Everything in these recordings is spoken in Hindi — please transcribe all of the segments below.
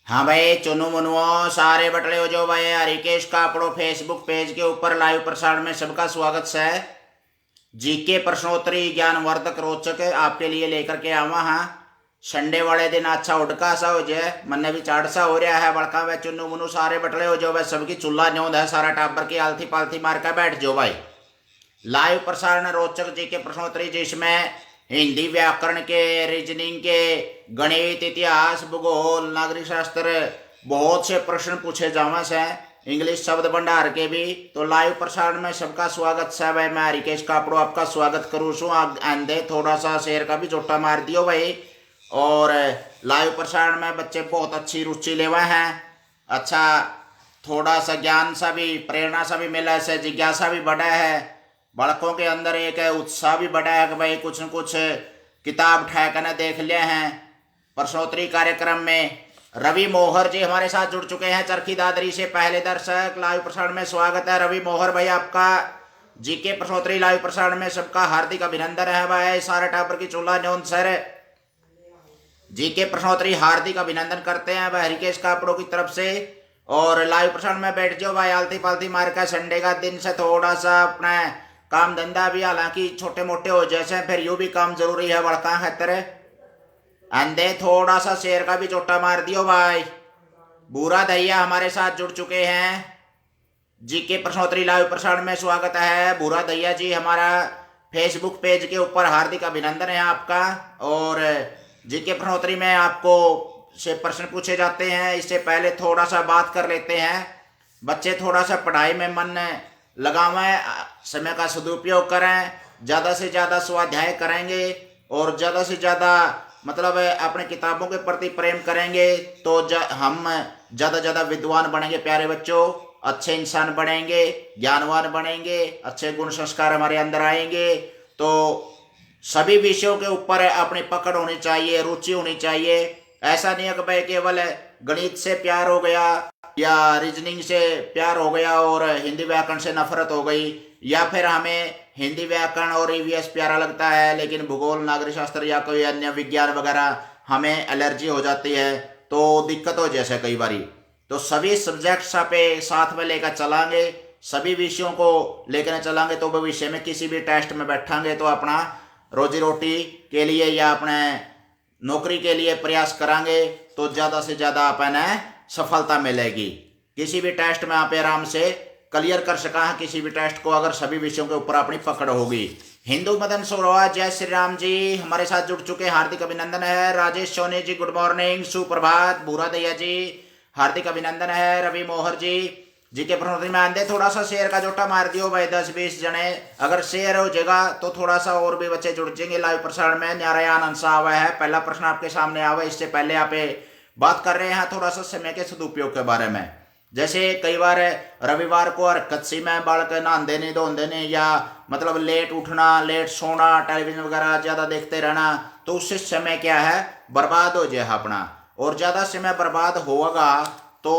हाँ भाई, चुनु मुनुओ सारे बटले हो जो भाई। हरिकेश कापड़ो फेसबुक पेज के ऊपर लाइव प्रसारण में सबका स्वागत है। जीके प्रश्नोत्तरी ज्ञानवर्धक रोचक आपके लिए लेकर के आवा हाँ। संडे वाले दिन अच्छा उड़का सा हो जाए, मन भी चाड़ सा हो रहा है। बड़का वे चुनु मुनु सारे बटले हो जो भाई, सबकी चूल्हा न्योंद है। सारा टाबर की आलथी पालथी मार कर बैठ जो भाई। लाइव प्रसारण रोचक जीके प्रश्नोत्तरी, जिसमें हिंदी व्याकरण के, रीजनिंग के, गणित, इतिहास, भूगोल, नागरिक शास्त्र बहुत से प्रश्न पूछे जावे से। इंग्लिश शब्द भंडार के भी। तो लाइव प्रसारण में सबका स्वागत है भाई। मैं हरिकेश कापड़ो आपका स्वागत करूँ छू। आंदे थोड़ा सा शेर का भी जोटा मार दियो भाई। और लाइव प्रसारण में बच्चे बहुत अच्छी रुचि लेवा हैं। अच्छा थोड़ा सा ज्ञान सा भी, प्रेरणा सा भी मिला है, जिज्ञासा भी बढ़ा है। बालकों के अंदर एक उत्साह भी बढ़ा है कि भाई कुछ न कुछ किताब उठा कर देख लिए हैं। प्रश्नोत्तरी कार्यक्रम में रवि मोहर जी हमारे साथ जुड़ चुके हैं चरखी दादरी से, पहले दर्शक। लाइव प्रसारण में स्वागत है रवि मोहर भाई आपका। जीके प्रश्नोत्तरी लाइव प्रसारण में सबका हार्दिक अभिनंदन है भाई। सारे टापर की चूल्हा न्योन सर जीके प्रश्नोत्तरी हार्दिक अभिनंदन करते हैं भाई हरिकेश कापड़ों की तरफ से। और लाइव प्रसारण में बैठ जाओ भाई, आलती पालती मार का। संडे का दिन से थोड़ा सा अपना काम धंधा भी हालांकि छोटे मोटे हो जैसे, फिर यूं भी काम जरूरी है बड़का खतर। अंधे थोड़ा सा शेर का भी चोटा मार दियो भाई। बूरा दैया हमारे साथ जुड़ चुके हैं। जीके प्रश्नोत्तरी लाइव प्रसारण में स्वागत है बूरा दैया जी। हमारा फेसबुक पेज के ऊपर हार्दिक अभिनंदन है आपका। और जीके प्रश्नोत्तरी में आपको से प्रश्न पूछे जाते हैं। इससे पहले थोड़ा सा बात कर लेते हैं। बच्चे थोड़ा सा पढ़ाई में मन लगावें, समय का सदुपयोग करें, ज़्यादा से ज़्यादा स्वाध्याय करेंगे और ज़्यादा से ज़्यादा मतलब अपने किताबों के प्रति प्रेम करेंगे तो हम ज़्यादा ज़्यादा विद्वान बनेंगे प्यारे बच्चों। अच्छे इंसान बनेंगे, ज्ञानवान बनेंगे, अच्छे गुण संस्कार हमारे अंदर आएंगे। तो सभी विषयों के ऊपर अपनी पकड़ होनी चाहिए, रुचि होनी चाहिए। ऐसा नहीं है कि भाई केवल गणित से प्यार हो गया या रीजनिंग से प्यार हो गया और हिंदी व्याकरण से नफरत हो गई, या फिर हमें हिंदी व्याकरण और ईवीएस प्यारा लगता है लेकिन भूगोल, नागरिक शास्त्र या कोई अन्य विज्ञान वगैरह हमें एलर्जी हो जाती है, तो दिक्कत हो जैसे कई बारी। तो सभी सब्जेक्ट्स पे साथ में लेकर चलाएंगे, सभी विषयों को लेकर चलाएंगे तो भविष्य में किसी भी टेस्ट में बैठांगे तो अपना रोजी रोटी के लिए या अपने नौकरी के लिए प्रयास करांगे तो ज़्यादा से ज़्यादा अपन सफलता मिलेगी। किसी भी टेस्ट में आप आराम से क्लियर कर सका है किसी भी टेस्ट को, अगर सभी विषयों के ऊपर अपनी पकड़ होगी। हिंदू मदन सोरवा जय श्री राम जी हमारे साथ जुड़ चुके हैं, हार्दिक अभिनंदन है। राजेश सोनी जी गुड मॉर्निंग, सुप्रभात। बूरा दैया जी हार्दिक अभिनंदन है। रवि मोहर जी के प्रश्नोत्तरी में आंदे थोड़ा सा शेयर का जोटा मार दियो भाई, 10-20 जने अगर शेयर हो जाएगा तो थोड़ा सा और भी बच्चे जुड़ जाएंगे लाइव प्रसारण में। न्यारायान अंसा हुआ है, पहला प्रश्न आपके सामने आवा। इससे पहले आप बात कर रहे हैं थोड़ा सा समय के सदुपयोग के बारे में। जैसे कई बार रविवार को हरकत सी में बालक नहाते नहीं धोते नहीं, या मतलब लेट उठना, लेट सोना, टेलीविजन वगैरह ज़्यादा देखते रहना, तो उससे समय क्या है बर्बाद हो जाए अपना। और ज़्यादा समय बर्बाद होगा तो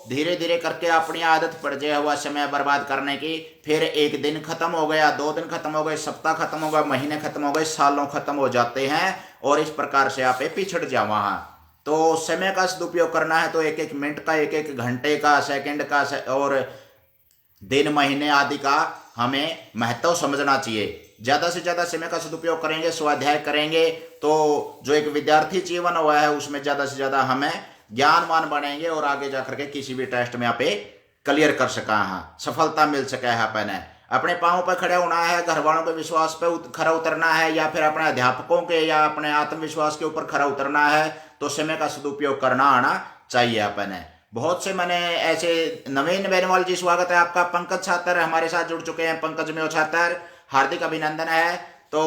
धीरे धीरे करके अपनी आदत पड़ जाए हुआ समय बर्बाद करने की। फिर एक दिन खत्म हो गया, 2 दिन खत्म हो गए, सप्ताह खत्म हो गया, महीने खत्म हो गए, सालों खत्म हो जाते हैं और इस प्रकार से आप पिछड़ जावा। तो समय का सदुपयोग करना है तो 1-1 मिनट का, 1-1 घंटे का, सेकंड का और दिन, महीने आदि का हमें महत्व समझना चाहिए। ज़्यादा से ज़्यादा समय का सदुपयोग करेंगे, स्वाध्याय करेंगे तो जो एक विद्यार्थी जीवन हुआ है उसमें ज़्यादा से ज़्यादा हमें ज्ञानवान बनेंगे और आगे जाकर के किसी भी टेस्ट में आप क्लियर कर सका है, सफलता मिल सका है। अपन अपने पाँव पर खड़े होना है, घर वालों के विश्वास पे खरा उतरना है, या फिर अपने अध्यापकों के या अपने आत्मविश्वास के ऊपर खरा उतरना है, तो समय का सदुपयोग करना आना चाहिए अपन। बहुत से मैंने ऐसे नवीन बेनवाल जी स्वागत है आपका। पंकज छात्र हमारे साथ जुड़ चुके हैं, पंकज में छात्र हार्दिक अभिनंदन है। तो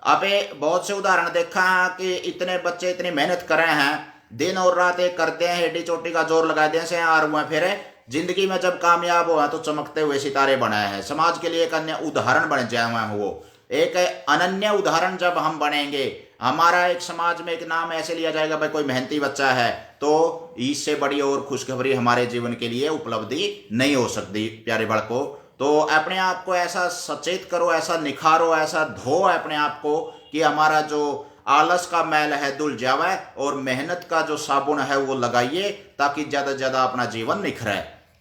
आप बहुत से उदाहरण देखा कि इतने बच्चे इतनी मेहनत कर रहे हैं, दिन और रात एक करते हैं, हेडी चोटी का जोर लगा दें से, और वह फिर जिंदगी में जब कामयाब हुआ तो चमकते हुए सितारे बनाए हैं। समाज के लिए एक अन्य उदाहरण बन जाए हुए, वो एक अनन्य उदाहरण जब हम बनेंगे, हमारा एक समाज में एक नाम ऐसे लिया जाएगा भाई कोई मेहनती बच्चा है, तो इससे बड़ी और खुशखबरी हमारे जीवन के लिए उपलब्धि नहीं हो सकती प्यारे बालकों। तो अपने आप को ऐसा सचेत करो, ऐसा निखारो, ऐसा धो अपने आप को कि हमारा जो आलस का मैल है धुल जावे और मेहनत का जो साबुन है वो लगाइए ताकि ज्यादा से ज्यादा अपना जीवन निखरे।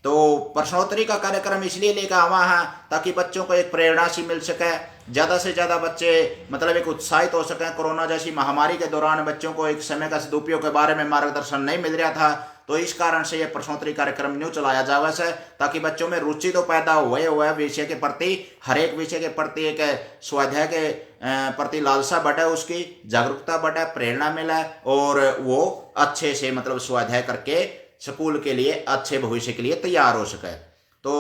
तो प्रश्नोत्तरी का कार्यक्रम इसलिए लेकर आवा है ताकि बच्चों को एक प्रेरणा सी मिल सके, ज्यादा से ज्यादा बच्चे मतलब एक उत्साहित हो सकें। कोरोना जैसी महामारी के दौरान बच्चों को एक समय का सदुपयोग के बारे में मार्गदर्शन नहीं मिल रहा था, तो इस कारण से यह प्रश्नोत्तरी कार्यक्रम न्यू चलाया जावे से ताकि बच्चों में रुचि तो पैदा हुए विषय के प्रति, हर एक विषय के प्रति एक स्वाध्याय के प्रति लालसा बढ़े, उसकी जागरूकता बढ़े, प्रेरणा मिले और वो अच्छे से मतलब स्वाध्याय करके स्कूल के लिए अच्छे भविष्य के लिए तैयार हो सके। तो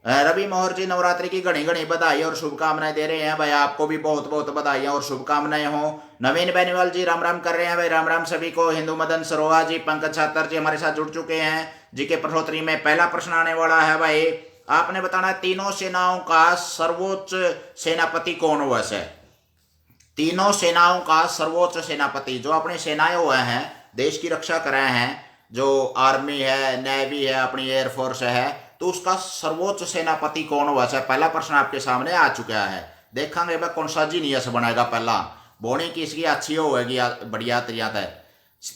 रवि मोहर जी नवरात्रि की घनी घनी बधाई और शुभकामनाएं दे रहे हैं भाई, आपको भी बहुत बहुत बधाइयां और शुभकामनाएं हो। नवीन बेनीवाल जी राम राम कर रहे हैं भाई, राम राम सभी को। हिंदू मदन सरोहा जी, पंकज छात्र जी हमारे साथ जुड़ चुके हैं। जी के प्रश्नोत्तरी में पहला प्रश्न आने वाला है भाई, आपने बताना तीनों सेनाओं का सर्वोच्च सेनापति कौन हुआ है? तीनों सेनाओं का सर्वोच्च सेनापति, जो अपने सेनाएं हुए हैं, देश की रक्षा कर रहे हैं, जो आर्मी है, नेवी है, अपनी एयरफोर्स है, तो उसका सर्वोच्च सेनापति कौन हुआ है? पहला प्रश्न आपके सामने आ चुका है। देखेंगे भाई कौन सा जीनियस बनेगा पहला, बोनी किसकी अच्छी होगी बढ़िया तरीका है।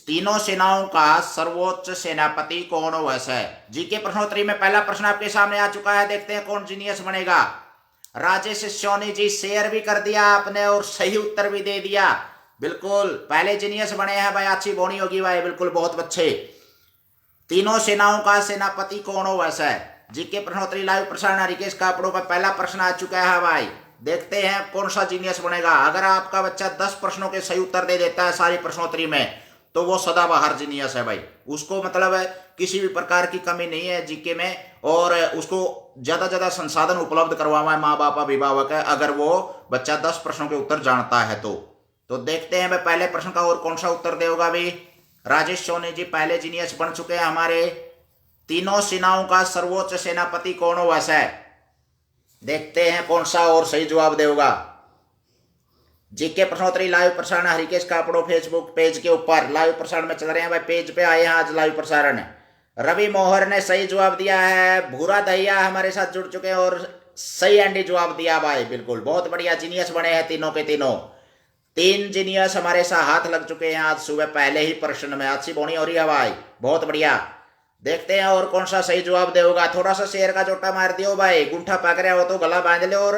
तीनों सेनाओं का सर्वोच्च सेनापति कौन हुआ है? जी के प्रश्नोत्तरी में पहला प्रश्न आपके सामने आ चुका है, देखते हैं कौन जीनियस बनेगा। राजेश सोनी जी शेयर भी कर दिया आपने और सही उत्तर भी दे दिया, बिल्कुल पहले जीनियस बने हैं भाई, अच्छी बोनी होगी भाई, बिल्कुल बहुत अच्छे। तीनों सेनाओं का सेनापति कौन हुआ है? जी के प्रश्नोत्तरी लाइव प्रसारण हरिकेश कापड़ों पर पहला प्रश्न आ चुका है भाई, देखते हैं कौन सा जीनियस बनेगा। अगर आपका बच्चा 10 प्रश्नों के सही उत्तर दे देता है सारी प्रश्नोत्तरी में, तो वो सदाबहार जीनियस है भाई, उसको मतलब किसी भी प्रकार की कमी नहीं है जीके में, और उसको ज्यादा ज्यादा संसाधन उपलब्ध करवावा है माँ बाप अभिभावक है, अगर वो बच्चा 10 प्रश्नों के उत्तर जानता है तो देखते हैं भाई पहले प्रश्न का और कौन सा उत्तर देगा भाई। राजेश सोनी जी पहले जीनियस बन चुके हैं हमारे। तीनों सेनाओं का सर्वोच्च सेनापति कौन हुआ है? देखते हैं कौन सा और सही जवाब देगा। जीके प्रश्नोत्तरी लाइव प्रसारण हरिकेश कापड़ो फेसबुक पेज के ऊपर लाइव प्रसारण में चल रहे हैं भाई, पेज पे आए हैं आज लाइव प्रसारण। रवि मोहर ने सही जवाब दिया है, भूरा दहिया हमारे साथ जुड़ चुके हैं और सही एंडी जवाब दिया भाई, बिल्कुल बहुत बढ़िया जीनियस बने हैं तीनों के तीनों। 3 जीनियस हमारे साथ हाथ लग चुके हैं आज सुबह पहले ही प्रश्न में, अच्छी बोनी हो रही है भाई, बहुत बढ़िया। देखते हैं और कौन सा सही जवाब देगा। थोड़ा सा शेयर का जोटा मार दियो भाई, गुंठा पक रहा हो तो गला बांध लो और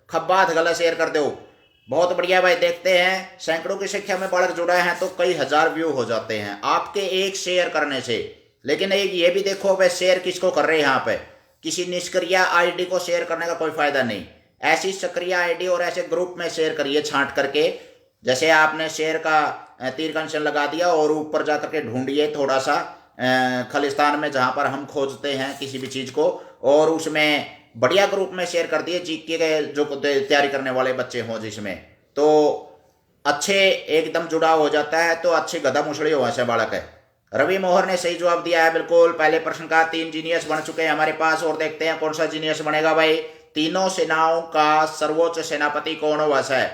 खब्बा गला शेयर कर दो, बहुत बढ़िया भाई। देखते हैं सैकड़ों की संख्या में बालक जुड़े हैं तो कई हजार व्यू हो जाते हैं आपके एक शेयर करने से। लेकिन एक ये भी देखो भाई शेयर किसको कर रहे हैं यहाँ पे, किसी निष्क्रिय आईडी को शेयर करने का कोई फायदा नहीं, ऐसी सक्रिय आईडी और ऐसे ग्रुप में शेयर करिए छांट करके। जैसे आपने शेयर का तीर का निशान लगा दिया और ऊपर जाकर के ढूंढिए थोड़ा सा खालिस्तान में जहां पर हम खोजते हैं किसी भी चीज को, और उसमें बढ़िया ग्रुप में शेयर कर दिए जीके के जो तैयारी करने वाले बच्चे हों जिसमें, तो अच्छे एकदम जुड़ाव हो जाता है, तो अच्छी गधा मुसड़ी हो ऐसे बालक है। रवि मोहर ने सही जवाब दिया है बिल्कुल पहले प्रश्न का। 3 जीनियस बन चुके हैं हमारे पास और देखते हैं कौन सा जीनियस बनेगा भाई। तीनों सेनाओं का सर्वोच्च सेनापति कौन हुआ है?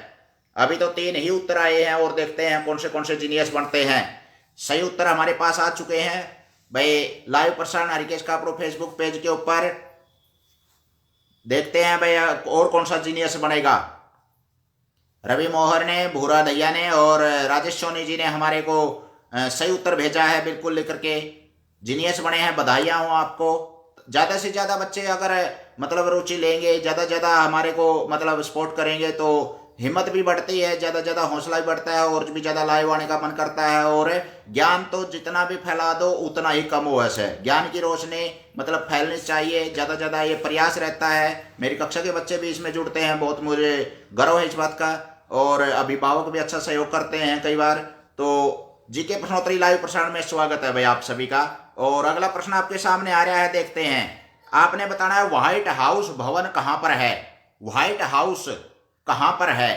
अभी तो 3 ही उत्तर आए हैं और देखते हैं कौन से जीनियस बनते हैं। सही उत्तर हमारे पास आ चुके हैं भाई, लाइव प्रसारण हरिकेश कापड़ो फेसबुक पेज के ऊपर। देखते हैं भाई और कौन सा जीनियस बनेगा। रवि मोहर ने, भूरा दहिया ने और राजेश सोनी जी ने हमारे को सही उत्तर भेजा है बिल्कुल लिख करके, जीनियस बने हैं, बधाइयाँ हो आपको। ज़्यादा से ज़्यादा बच्चे अगर मतलब रुचि लेंगे, ज़्यादा ज़्यादा हमारे को मतलब सपोर्ट करेंगे तो हिम्मत भी बढ़ती है, ज़्यादा ज़्यादा हौसला भी बढ़ता है और भी ज़्यादा लाइव आने का मन करता है। और ज्ञान तो जितना भी फैला दो उतना ही कम हो, ऐसे ज्ञान की रोशनी मतलब फैलनी चाहिए, ज़्यादा ज़्यादा ये प्रयास रहता है। मेरी कक्षा के बच्चे भी इसमें जुड़ते हैं, बहुत मुझे गर्व है इस बात का, और अभिभावक भी अच्छा सहयोग करते हैं कई बार। तो जीके प्रश्नोत्तरी लाइव प्रसारण में स्वागत है भाई आप सभी का। और अगला प्रश्न आपके सामने आ रहा है, देखते हैं। आपने बताना है व्हाइट हाउस भवन कहां पर है? व्हाइट हाउस कहां पर है?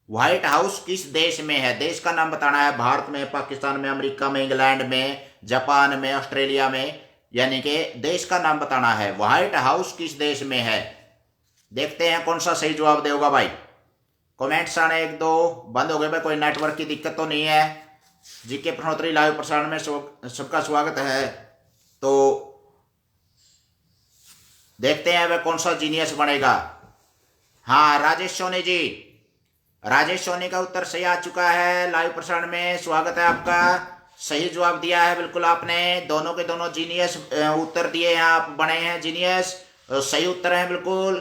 व्हाइट हाउस किस देश में है? देश का नाम बताना है, भारत में, पाकिस्तान में, अमेरिका में, इंग्लैंड में, जापान में, ऑस्ट्रेलिया में, यानी कि देश का नाम बताना है। व्हाइट हाउस किस देश में है? देखते हैं कौन सा सही जवाब देगा भाई। कमेंट्स आने 1-2 बंद हो गए भाई, कोई नेटवर्क की दिक्कत तो नहीं है। जीके प्रश्नोत्तरी लाइव प्रसारण में सबका स्वागत है। तो देखते हैं वह कौन सा जीनियस बनेगा। हाँ राजेश सोनी जी, राजेश सोनी का उत्तर सही आ चुका है लाइव प्रसारण में, स्वागत है आपका। सही जवाब दिया है बिल्कुल आपने, दोनों के दोनों जीनियस उत्तर दिए हैं, आप बने हैं जीनियस। सही उत्तर है बिल्कुल,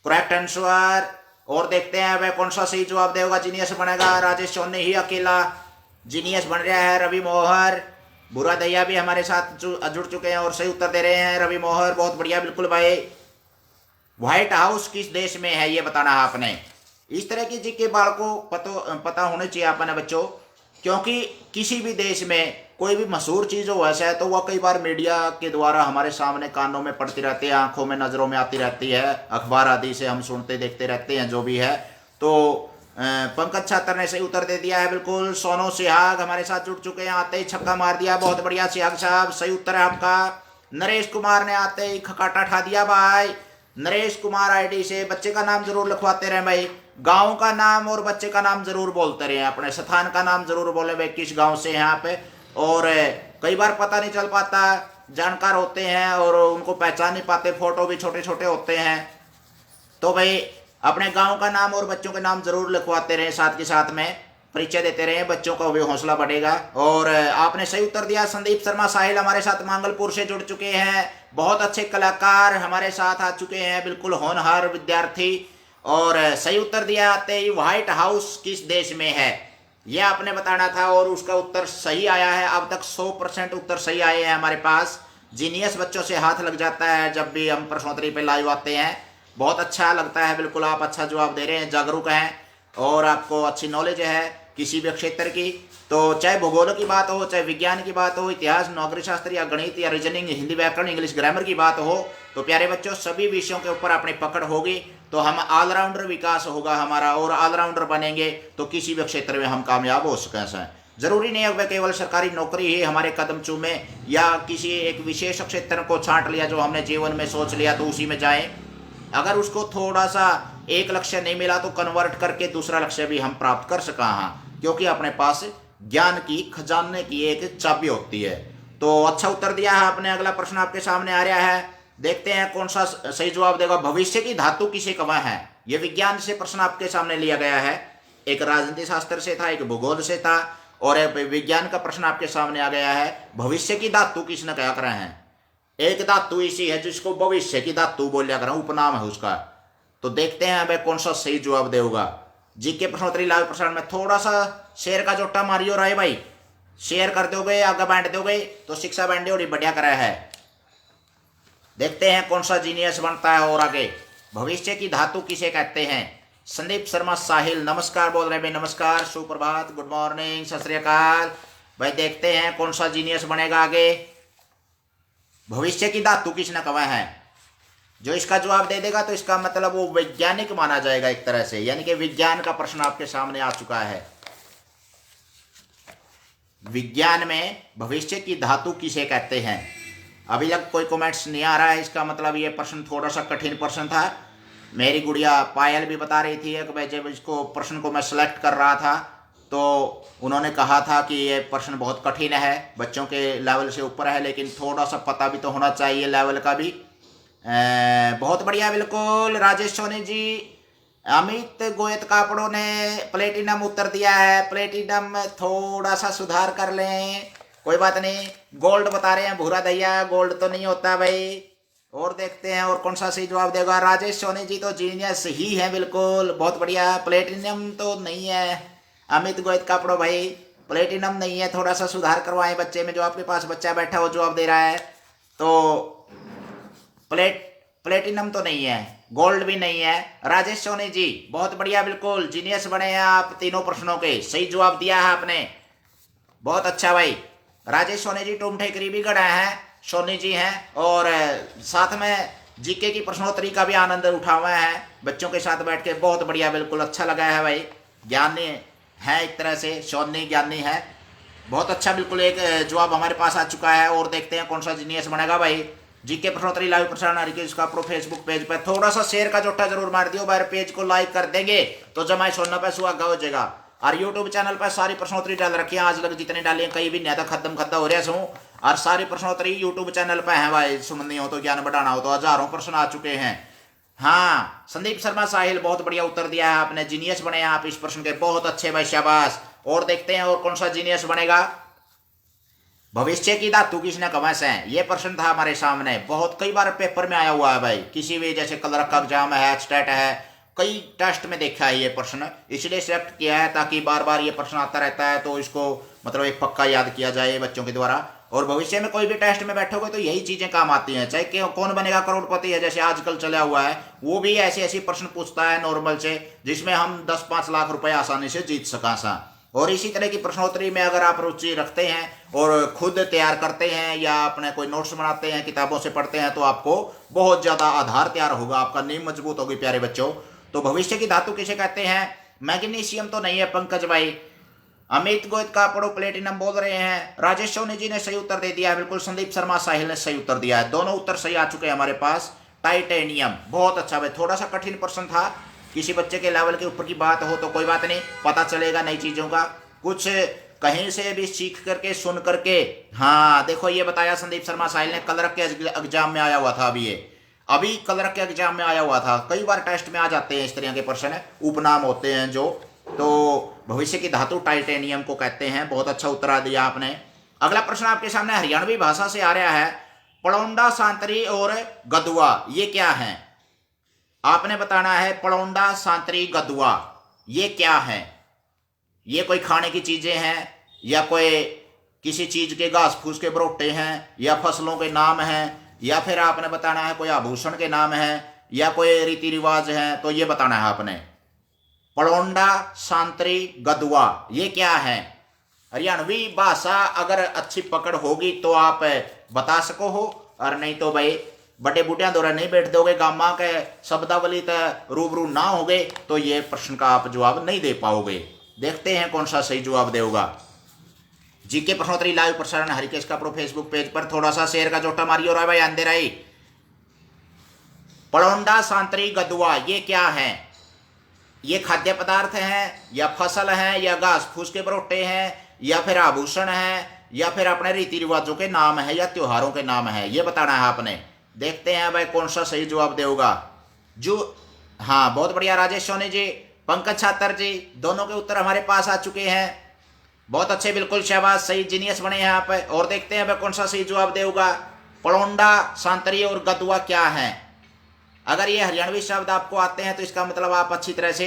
करेक्ट आंसर। और देखते हैं वह कौन सा सही जवाब देगा, जीनियस बनेगा। राजेश सोनी ही अकेला जीनियस बन रहा है। रवि मोहर, बुरा दैया भी हमारे साथ जुड़ चुके हैं और सही उत्तर दे रहे हैं। रवि मोहर बहुत बढ़िया बिल्कुल भाई। व्हाइट हाउस किस देश में है ये बताना है आपने। इस तरह की जी के बालकों पता होने चाहिए अपने बच्चों, क्योंकि किसी भी देश में कोई भी मशहूर चीज़ हो वैसा है तो वह कई बार मीडिया के द्वारा हमारे सामने कानों में पड़ती रहती है, आंखों में नज़रों में आती रहती है, अखबार आदि से हम सुनते देखते रहते हैं जो भी है। तो पंकज छात्र ने सही उत्तर दे दिया है बिल्कुल। सोनू सिहाग हमारे साथ जुड़ चुके हैं, आते ही छक्का मार दिया, बहुत बढ़िया सिहाग साहब, सही उत्तर है आपका। नरेश कुमार ने आते ही खकाटा ठा दिया भाई। नरेश कुमार आईडी से बच्चे का नाम जरूर लिखवाते रहे भाई, गांव का नाम और बच्चे का नाम जरूर बोलते रहे, अपने स्थान का नाम जरूर बोले भाई, किस गांव से यहाँ पे। और कई बार पता नहीं चल पाता, जानकार होते हैं और उनको पहचान नहीं पाते, फोटो भी छोटे छोटे होते हैं, तो भाई अपने गांव का नाम और बच्चों के नाम जरूर लिखवाते रहे, साथ के साथ में परिचय देते रहे, बच्चों का भी हौसला बढ़ेगा। और आपने सही उत्तर दिया। संदीप शर्मा साहिल हमारे साथ मांगलपुर से जुड़ चुके हैं, बहुत अच्छे कलाकार हमारे साथ आ चुके हैं, बिल्कुल होनहार विद्यार्थी। और सही उत्तर दिया आते ही व्हाइट हाउस किस देश में है यह आपने बताना था और उसका उत्तर सही आया है। अब तक 100% उत्तर सही आए हैं हमारे पास। जीनियस बच्चों से हाथ लग जाता है जब भी हम प्रश्नोत्तरी पे लाइव आते हैं, बहुत अच्छा लगता है बिल्कुल। आप अच्छा जवाब दे रहे हैं, जागरूक हैं और आपको अच्छी नॉलेज है किसी भी क्षेत्र की। तो चाहे भूगोल की बात हो, चाहे विज्ञान की बात हो, इतिहास, नागरिक शास्त्र या गणित या रीजनिंग, हिंदी व्याकरण, इंग्लिश ग्रामर की बात हो, तो प्यारे बच्चों सभी विषयों के ऊपर अपनी पकड़ होगी तो हम ऑलराउंडर विकास होगा हमारा, और ऑलराउंडर बनेंगे तो किसी भी क्षेत्र में हम कामयाब हो सकें। जरूरी नहीं है वह केवल सरकारी नौकरी ही हमारे कदम चूमे या किसी एक विशेष क्षेत्र को छांट लिया जो हमने जीवन में सोच लिया तो उसी में जाएं। अगर उसको थोड़ा सा एक लक्ष्य नहीं मिला तो कन्वर्ट करके दूसरा लक्ष्य भी हम प्राप्त कर सका, हाँ, क्योंकि अपने पास ज्ञान की खजाने की एक चाबी होती है। तो अच्छा उत्तर दिया है आपने। अगला प्रश्न आपके सामने आ रहा है, देखते हैं कौन सा सही जवाब देगा। भविष्य की धातु किसे कहा है? यह विज्ञान से प्रश्न आपके सामने लिया गया है, एक राजनीति शास्त्र से था, एक भूगोल से था और एक विज्ञान का प्रश्न आपके सामने आ गया है। भविष्य की धातु किसने कहा कर हैं? एक धातु इसी है जिसको भविष्य की धातु बोलिया करें, उपनाम है उसका। तो देखते हैं अब कौन सा सही जवाब देगा। जीके प्रश्नोत्तरी लाइव प्रसारण में थोड़ा सा शेयर का जोटा मारियो रहे भाई, शेयर कर दोगे, आगे बांट दोगे तो शिक्षा बैंडे और बढ़िया करा है। देखते हैं कौन सा जीनियस बनता है और आगे। भविष्य की धातु किसे कहते हैं? संदीप शर्मा साहिल नमस्कार बोल रहे भाई, नमस्कार, सुप्रभात, गुड मॉर्निंग, सत श्री अकाल भाई। देखते हैं कौन सा जीनियस बनेगा आगे। भविष्य की धातु किसने कहा है? जो इसका जवाब दे देगा तो इसका मतलब वो वैज्ञानिक माना जाएगा एक तरह से, यानी कि विज्ञान का प्रश्न आपके सामने आ चुका है। विज्ञान में भविष्य की धातु किसे कहते हैं? अभी तक कोई कमेंट्स नहीं आ रहा है, इसका मतलब ये प्रश्न थोड़ा सा कठिन प्रश्न था। मेरी गुड़िया पायल भी बता रही थी कि भाई जब इसको प्रश्न को मैं सिलेक्ट कर रहा था तो उन्होंने कहा था कि ये प्रश्न बहुत कठिन है, बच्चों के लेवल से ऊपर है, लेकिन थोड़ा सा पता भी तो होना चाहिए लेवल का भी। बहुत बढ़िया बिल्कुल राजेश सोनी जी। अमित गोयत कापड़ों ने प्लेटिनम उत्तर दिया है, प्लेटिनम थोड़ा सा सुधार कर लें, कोई बात नहीं। गोल्ड बता रहे हैं भूरा दैया, गोल्ड तो नहीं होता भाई। और देखते हैं और कौन सा सही जवाब देगा। राजेश सोनी जी तो जीनियस ही है बिल्कुल, बहुत बढ़िया। प्लेटिनम तो नहीं है। अमित गोयत कापड़ो भाई प्लेटिनम नहीं है, थोड़ा सा सुधार करवाएं बच्चे में। जो आपके पास बच्चा बैठा वो जवाब दे रहा है तो प्लेटिनम तो नहीं है, गोल्ड भी नहीं है। राजेश सोनी जी बहुत बढ़िया बिल्कुल, जीनियस बने हैं आप, तीनों प्रश्नों के सही जवाब दिया है आपने, बहुत अच्छा भाई। राजेश सोनी जी टूम ठेकरी भी गढ़े हैं, सोनी जी हैं, और साथ में जीके की प्रश्नोत्तरी का भी आनंद उठा हुआ है बच्चों के साथ बैठ के, बहुत बढ़िया बिल्कुल, अच्छा लगा है भाई। ज्ञानी है एक तरह से, सोनी ज्ञानी है, बहुत अच्छा बिल्कुल। एक जवाब हमारे पास आ चुका है और देखते हैं कौन सा जीनियस बनेगा भाई। जीके प्रश्नोत्तरी लाइव प्रसारण हरिकेश का अपने फेसबुक पेज पर थोड़ा सा शेयर का जोटा जरूर मार दियो भाई, पेज को लाइक कर देंगे तो जमाई सोना पे सुहागा हो जाएगा। और यूट्यूब चैनल पर सारी प्रश्नोत्तरी डाल रखी है, आज लग जितने डाली कहीं भी नहीं था, खत्म खत्म हो रहा हूँ। और सारी प्रश्नोत्तरी यूट्यूब चैनल पर है भाई, सुननी हो तो, ज्ञान बढ़ाना हो तो, हजारों प्रश्न आ चुके हैं। हाँ, संदीप शर्मा साहिल, बहुत बढ़िया उत्तर दिया है आपने, जीनियस बने हैं आप इस प्रश्न के, बहुत अच्छे भाई, शाबाश। और देखते हैं और कौन सा जीनियस बनेगा। भविष्य की धातु किसने कमस है, ये प्रश्न था हमारे सामने, बहुत कई बार पेपर में आया हुआ है भाई, किसी भी जैसे कलर का एग्जाम है, स्टेट है, कई टेस्ट में देखा है ये प्रश्न, इसलिए सिलेक्ट किया है ताकि बार बार ये प्रश्न आता रहता है तो इसको मतलब एक पक्का याद किया जाए बच्चों के द्वारा। और भविष्य में कोई भी टेस्ट में बैठोगे तो यही चीजें काम आती हैं, चाहे कौन बनेगा करोड़पति है जैसे आजकल चला हुआ है, वो भी ऐसे ऐसे प्रश्न पूछता है नॉर्मल से जिसमें हम 10-5 लाख रुपए आसानी से जीत सका सा। और इसी तरह की प्रश्नोत्तरी में अगर आप रुचि रखते हैं और खुद तैयार करते हैं या अपने कोई नोट्स बनाते हैं, किताबों से पढ़ते हैं, तो आपको बहुत ज्यादा आधार तैयार होगा, आपका नींव मजबूत होगी प्यारे बच्चों। तो भविष्य की धातु किसे कहते हैं, मैग्नीशियम तो नहीं है पंकज भाई। अमित गोयत का पढ़ो प्लेटिनम बोल रहे हैं। राजेश सोनी जी ने सही उत्तर दे दिया है, बिल्कुल। संदीप शर्मा साहिल ने सही उत्तर दिया है, दोनों उत्तर सही आ चुके हैं हमारे पास। टाइटेनियम, बहुत अच्छा भाई, थोड़ा सा कठिन प्रश्न था, किसी बच्चे के लेवल के ऊपर की बात हो तो कोई बात नहीं, पता चलेगा नई चीजों का, कुछ कहीं से भी सीख करके सुन करके। हाँ देखो, ये बताया संदीप शर्मा साहिल ने, कलर के एग्जाम में आया हुआ था, अभी कलर के एग्जाम में आया हुआ था, कई बार टेस्ट में आ जाते हैं इस तरह के प्रश्न, उपनाम होते हैं जो। तो भविष्य की धातु टाइटेनियम को कहते हैं, बहुत अच्छा उत्तर दिया आपने। अगला प्रश्न आपके सामने हरियाणवी भाषा से आ रहा है, पलौंडा, सांतरी और गदुआ ये क्या है, आपने बताना है। पलौंडा, सांतरी, गदुआ ये क्या है, ये कोई खाने की चीजें हैं या कोई किसी चीज के घास फूस के बरोटे हैं या फसलों के नाम हैं या फिर आपने बताना है कोई आभूषण के नाम है या कोई रीति रिवाज है, तो ये बताना है आपने। पलौंडा, सांतरी, गदुआ ये क्या है। हरियाणवी भाषा अगर अच्छी पकड़ होगी तो आप बता सको हो, और नहीं तो भाई बड़े बूढ़िया दौरा नहीं बैठ दोगे, गामा के शब्दावली रूबरू ना होगे तो ये प्रश्न का आप जवाब नहीं दे पाओगे। देखते हैं कौन सा सही जवाब देगा। जीके प्रश्नोत्तरी लाइव प्रसारण हरिकेश का प्रो फेसबुक पेज पर थोड़ा सा शेयर का जोटा मारिए और भाई आंदे रही। पलौंडा, सांतरी, गदुआ ये क्या है, ये खाद्य पदार्थ हैं या फसल हैं या घास फूस के बरोटे हैं या फिर आभूषण हैं या फिर अपने रीति रिवाजों के नाम है या त्योहारों के नाम है, ये बताना है आपने। देखते हैं भाई कौन सा सही जवाब देगा। जो हाँ बहुत बढ़िया, राजेश सोनी जी, पंकज छात्र जी, दोनों के उत्तर हमारे पास आ चुके हैं, बहुत अच्छे, बिल्कुल शाबाश, सही जीनियस बने हैं आप। और देखते हैं भाई कौन सा सही जवाब देगा। पलौंडा, सांतरी और गदुआ क्या है। अगर ये हरियाणवी शब्द आपको आते हैं तो इसका मतलब आप अच्छी तरह से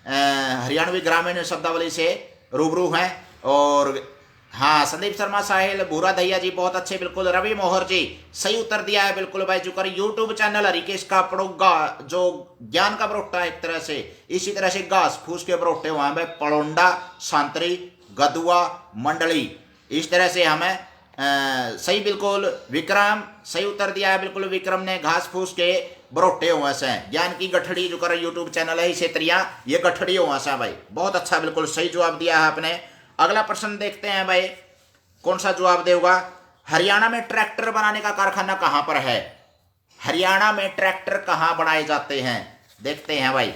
हरियाणवी ग्रामीण शब्दावली से रूबरू हैं। और हाँ, संदीप शर्मा साहिल, भूरा दहिया जी बहुत अच्छे, बिल्कुल। रवि मोहर जी सही उत्तर दिया है, बिल्कुल भाई। जो कर यूट्यूब चैनल हरिकेश का पड़ोगा जो ज्ञान का बरोटा है एक तरह से, इसी तरह से घास फूस के बरोटे हुए हैं पलौंडा, सांतरी, गदुआ, मंडली, इस तरह से हमें सही, बिल्कुल। विक्रम सही उत्तर दिया है, बिल्कुल। विक्रम ने घास फूस के बरोटे हुए से, ज्ञान की गठड़ी जो कर यूट्यूब चैनल है इसे त्रिया, ये गठड़ी हुआ सा भाई, बहुत अच्छा, बिल्कुल सही जवाब दिया है आपने। अगला प्रश्न देखते हैं भाई कौन सा जवाब देगा। हरियाणा में ट्रैक्टर बनाने का कारखाना कहां पर है, हरियाणा में ट्रैक्टर कहां बनाए जाते हैं, देखते हैं भाई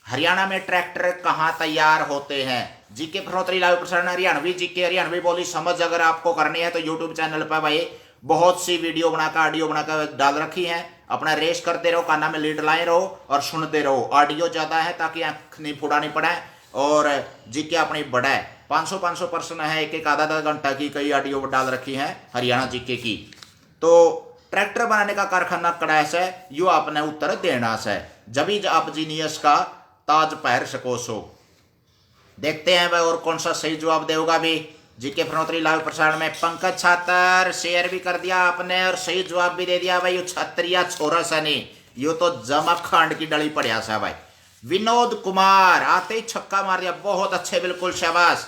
हरियाणा में ट्रैक्टर कहां तैयार होते हैं। जीके प्रश्नोत्तरी लाइव प्रसारण हरियाणवी जीके, हरियाणवी बोली समझ अगर आपको करनी है तो यूट्यूब चैनल पर भाई बहुत सी वीडियो बनाकर, ऑडियो बनाकर डाल रखी है, अपना रेस करते रहो, काना में लीड लाए रहो और सुनते रहो। ऑडियो ज्यादा है ताकि आंख नहीं फुड़ानी पड़े और जीके अपनी बढ़े। 500 प्रश्न है, एक एक आधा घंटा की कई ऑडियो डाल रखी है हरियाणा जीके की। तो ट्रैक्टर बनाने का कारखाना कड़ा से यो आपने उत्तर देना से, जब आप जीनियस का ताज पहर सको सो। देखते हैं भाई और कौन सा सही जवाब देगा भी। जीके प्रश्नोत्तरी लाइव प्रसारण में पंकज छात्र शेयर भी कर दिया आपने और सही जवाब भी दे दिया भाई। यो छत्रिया छोरा सा नहीं, यो तो जमा खंड की डली पड़िया सा भाई। विनोद कुमार आते ही छक्का मार दिया, बहुत अच्छे, बिल्कुल शाबाश।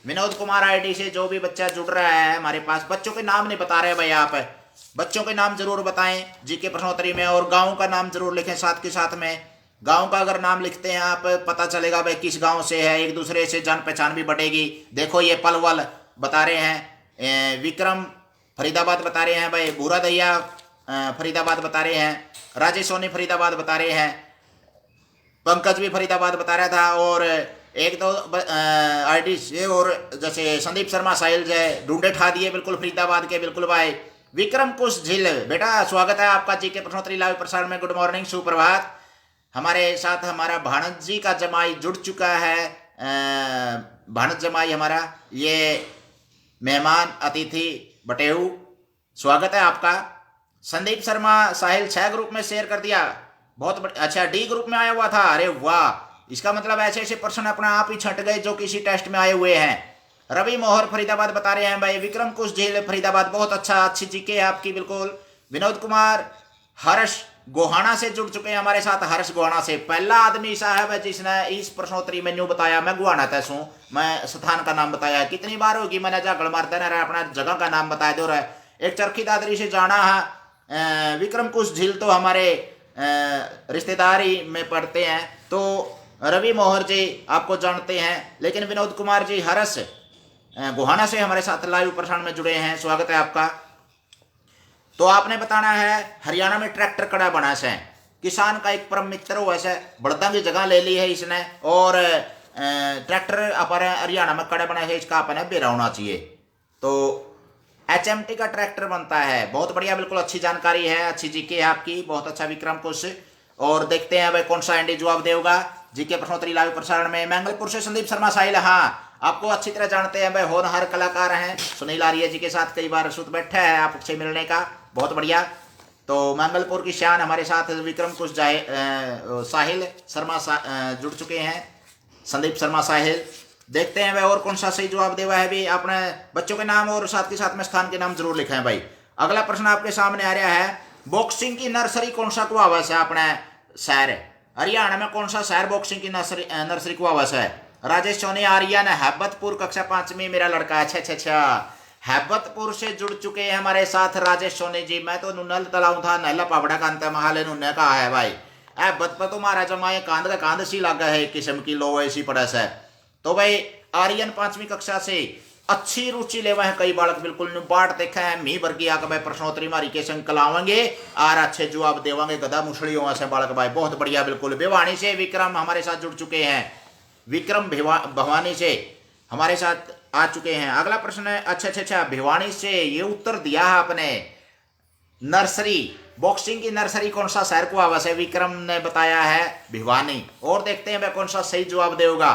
विनोद कुमार आईडी से जो भी बच्चा जुड़ रहा है हमारे पास, बच्चों के नाम नहीं बता रहे भाई, आप बच्चों के नाम जरूर बताएं जीके प्रश्नोत्तरी में, और गांव का नाम जरूर लिखें साथ के साथ में। गांव का अगर नाम लिखते हैं आप, पता चलेगा भाई किस गांव से है, एक दूसरे से जान पहचान भी बढ़ेगी। देखो ये पलवल बता रहे हैं, विक्रम फरीदाबाद बता रहे हैं भाई, भूरा दहिया फरीदाबाद बता रहे हैं, राजेश सोनी फरीदाबाद बता रहे हैं, पंकज भी फरीदाबाद बता रहा था, और एक दो आईडी से, और जैसे संदीप शर्मा साहिल जो है ढूंढे ठा दिए, बिल्कुल फरीदाबाद के, बिल्कुल भाई। विक्रम कुश झील, बेटा स्वागत है आपका जीके प्रश्नोत्तरी लाइव प्रसारण में, गुड मॉर्निंग, सुप्रभात। हमारे साथ हमारा भाणज जी का जमाई जुड़ चुका है। भाणज जमाई हमारा, ये मेहमान अतिथि बटेऊ, स्वागत है आपका। संदीप शर्मा साहिल 6 ग्रुप में शेयर कर दिया, बहुत अच्छा। डी ग्रुप में आया हुआ था, अरे वाह, इसका मतलब ऐसे ऐसे पर्सन अपना आप ही छट गए जो किसी टेस्ट में आए हुए हैं। रवि मोहर फरीदाबाद बता रहे हैं भाई, विक्रम कुश झील फरीदाबाद, बहुत अच्छा, अच्छी जीके है आपकी बिल्कुल। विनोद कुमार हर्ष गोहाना से जुड़ चुके हैं हमारे साथ। हर्ष गोहाना से पहला आदमी साहब है जिसने इस प्रश्नोत्तरी मेन्यू बताया। मैं गोहाना तैसू, मैं स्थान का नाम बताया, कितनी बार होगी मैंने जागड़ मारते रहा, अपना जगह का नाम बताया दो रहा है। एक चरखी दादरी से जाना है। विक्रम कुश झील तो हमारे रिश्तेदारी में पढ़ते हैं, तो रवि मोहर जी आपको जानते हैं, लेकिन विनोद कुमार जी हर्ष गोहाना से हमारे साथ लाइव प्रसारण में जुड़े हैं, स्वागत है आपका। तो आपने बताना है हरियाणा में ट्रैक्टर कड़ा बना से, किसान का एक परम मित्र हुआ से, बड़दा की जगह ले ली है इसने, और ट्रैक्टर अपने हरियाणा में कड़ा बना है, इसका अपने बेरा होना चाहिए। तो HMT का ट्रैक्टर बनता है, बहुत बढ़िया, बिल्कुल अच्छी जानकारी है, अच्छी जीके है आपकी, बहुत अच्छा विक्रम कुश। और देखते हैं भाई कौन सा एनडी जवाब देगा जीके प्रश्नोत्तरी लाइव प्रसारण में। मैंगलपुर से संदीप शर्मा साहिल, हाँ आपको अच्छी तरह जानते हैं भाई, होनहार कलाकार हैं, सुनील आर्य जी के साथ कई बार सुत बैठा है आपसे मिलने का, बहुत बढ़िया। तो मंगलपुर की शान हमारे साथ विक्रम कुश साहिल शर्मा जुड़ चुके हैं, संदीप शर्मा साहिल। देखते हैं भाई और कौन सा सही जवाब देवा है भी, अपने बच्चों के नाम और साथ के साथ में स्थान के नाम जरूर लिखें भाई। अगला प्रश्न आपके सामने आ रहा है, बॉक्सिंग की नर्सरी कौन सा कुआवस है अपने शहर हरियाणा में, कौन सा शहर बॉक्सिंग की नर्सरी कुआवस है? राजेश सोनी आर्यन हैबतपुर, कक्षा 5वीं मेरा लड़का, अच्छा अच्छा अच्छा, हैबतपुर से जुड़ चुके हैं हमारे साथ राजेश सोनी जी। मैं तो नुनल तलाऊ था, नहला पावड़ा का अंत महाले नुन्ने कहा है भाई, हैबतपुर तो महाराज जमाए कांद का कांद सी लगा है, एक किस्म की लो ऐसी पड़स है। तो भाई आर्यन 5वीं कक्षा से अच्छी रुचि लेवा है कई बालक, बिल्कुल बाट देखा है मी वर्गी आकर भाई प्रश्नोत्तरी मारी के संग कलावेंगे और अच्छे जवाब देवांगे, गदा मुछड़ियों से बालक भाई, बहुत बढ़िया बिल्कुल। भिवानी से विक्रम हमारे साथ जुड़ चुके हैं, विक्रम भवानी से हमारे साथ आ चुके हैं। अगला प्रश्न है, अच्छा अच्छा अच्छा, भिवानी से ये उत्तर दिया है आपने, नर्सरी बॉक्सिंग की नर्सरी कौन सा शहर को आवास है? विक्रम ने बताया है भिवानी। और देखते हैं भाई कौन सा सही जवाब देगा,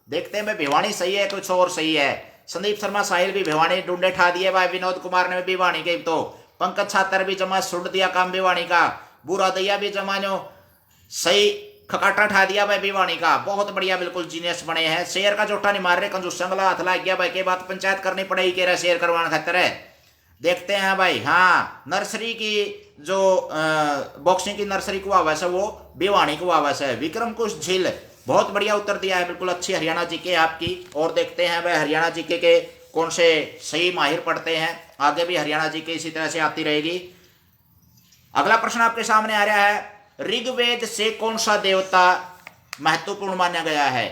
देखते हैं भाई भिवानी सही है कुछ और सही है। संदीप शर्मा साहिल भी भिवानी ढूंढे ठा दिए भाई, विनोद कुमार ने भी भिवानी के, तो पंकज छात्र भी जमा सुट दिया काम भिवानी का, बुरा दैया भी जमा जो सही खकाटा ठा दिया भाई भिवानी का, बहुत बढ़िया बिल्कुल जीनियस बने हैं। शेयर का जोटा नहीं मार रहे, कंजूस संगला हाथ लग गया भाई, के बाद पंचायत करनी पड़ेगी कह रहे शेयर करवाने खातर है। देखते हैं भाई, हाँ नर्सरी की जो बॉक्सिंग की नर्सरी को आवास है वो भिवानी को आवास है। विक्रम कुश झील, बहुत बढ़िया उत्तर दिया है, बिल्कुल अच्छी हरियाणा जीके आपकी। और देखते हैं भाई हरियाणा जीके के कौन से सही माहिर पढ़ते हैं, आगे भी हरियाणा जीके इसी तरह से आती रहेगी। अगला प्रश्न आपके सामने आ रहा है, ऋग्वेद से कौन सा देवता महत्वपूर्ण माना गया है?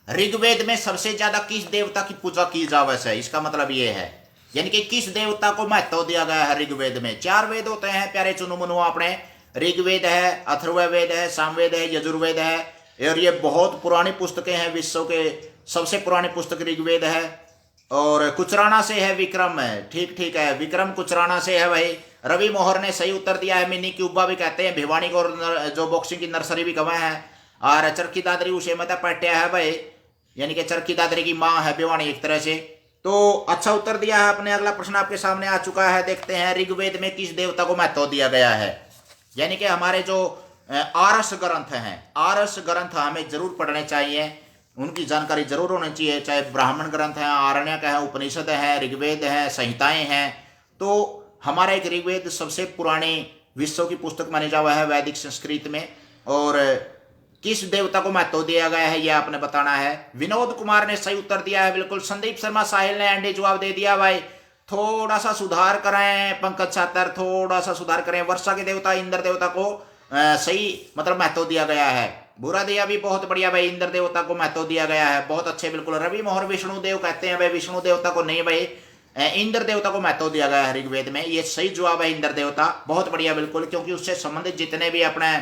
ऋग्वेद में सबसे ज्यादा किस देवता की पूजा की जावस है, इसका मतलब ये है, यानी कि किस देवता को महत्व दिया गया है ऋग्वेद में। 4 वेद होते हैं प्यारे चुनु मुनु अपने, ऋग्वेद है, अथर्ववेद है, सामवेद है, यजुर्वेद है, और ये बहुत पुरानी पुस्तकें हैं, विश्व के सबसे पुरानी पुस्तक ऋग्वेद है। और कुचराना से है विक्रम, है ठीक ठीक है, विक्रम कुचराना से है भाई। रवि मोहर ने सही उत्तर दिया है, मिनी क्यूबा भी कहते हैं भिवानी को, जो बॉक्सिंग की नर्सरी भी कमाए हैं। और चरखी दादरी उसे मत पट्या है भाई, यानी कि चरखी दादरी की माँ है भिवानी एक तरह से। तो अच्छा उत्तर दिया है आपने। अगला प्रश्न आपके सामने आ चुका है, देखते हैं ऋग्वेद में किस देवता को महत्व दिया गया है। यानी कि हमारे जो आरस ग्रंथ हैं, आरस ग्रंथ हमें जरूर पढ़ने चाहिए, उनकी जानकारी जरूर होनी चाहिए, चाहे ब्राह्मण ग्रंथ हैं, आरण्यक है, उपनिषद है, ऋग्वेद है, संहिताएं हैं। तो हमारा एक ऋग्वेद सबसे पुरानी विश्व की पुस्तक मानी जावा है वैदिक संस्कृत में। और किस देवता को महत्व दिया गया है यह आपने बताना है। विनोद कुमार ने सही उत्तर दिया है बिल्कुल। संदीप शर्मा साहिल ने एंडी जवाब दे दिया भाई, थोड़ा सा सुधार करें पंकज छात्र, थोड़ा सा सुधार करें। वर्षा के देवता इंद्र देवता को सही मतलब महत्व दिया गया है। बुरा दिया भी बहुत बढ़िया भाई, इंद्र देवता को महत्व दिया गया है, बहुत अच्छे बिल्कुल। रवि मोहर विष्णु देव कहते हैं भाई, विष्णु देवता को नहीं भाई, इंद्र देवता को महत्व दिया गया है ऋग्वेद में, ये सही जवाब है इंद्र देवता, बहुत बढ़िया बिल्कुल, क्योंकि उससे संबंधित जितने भी अपने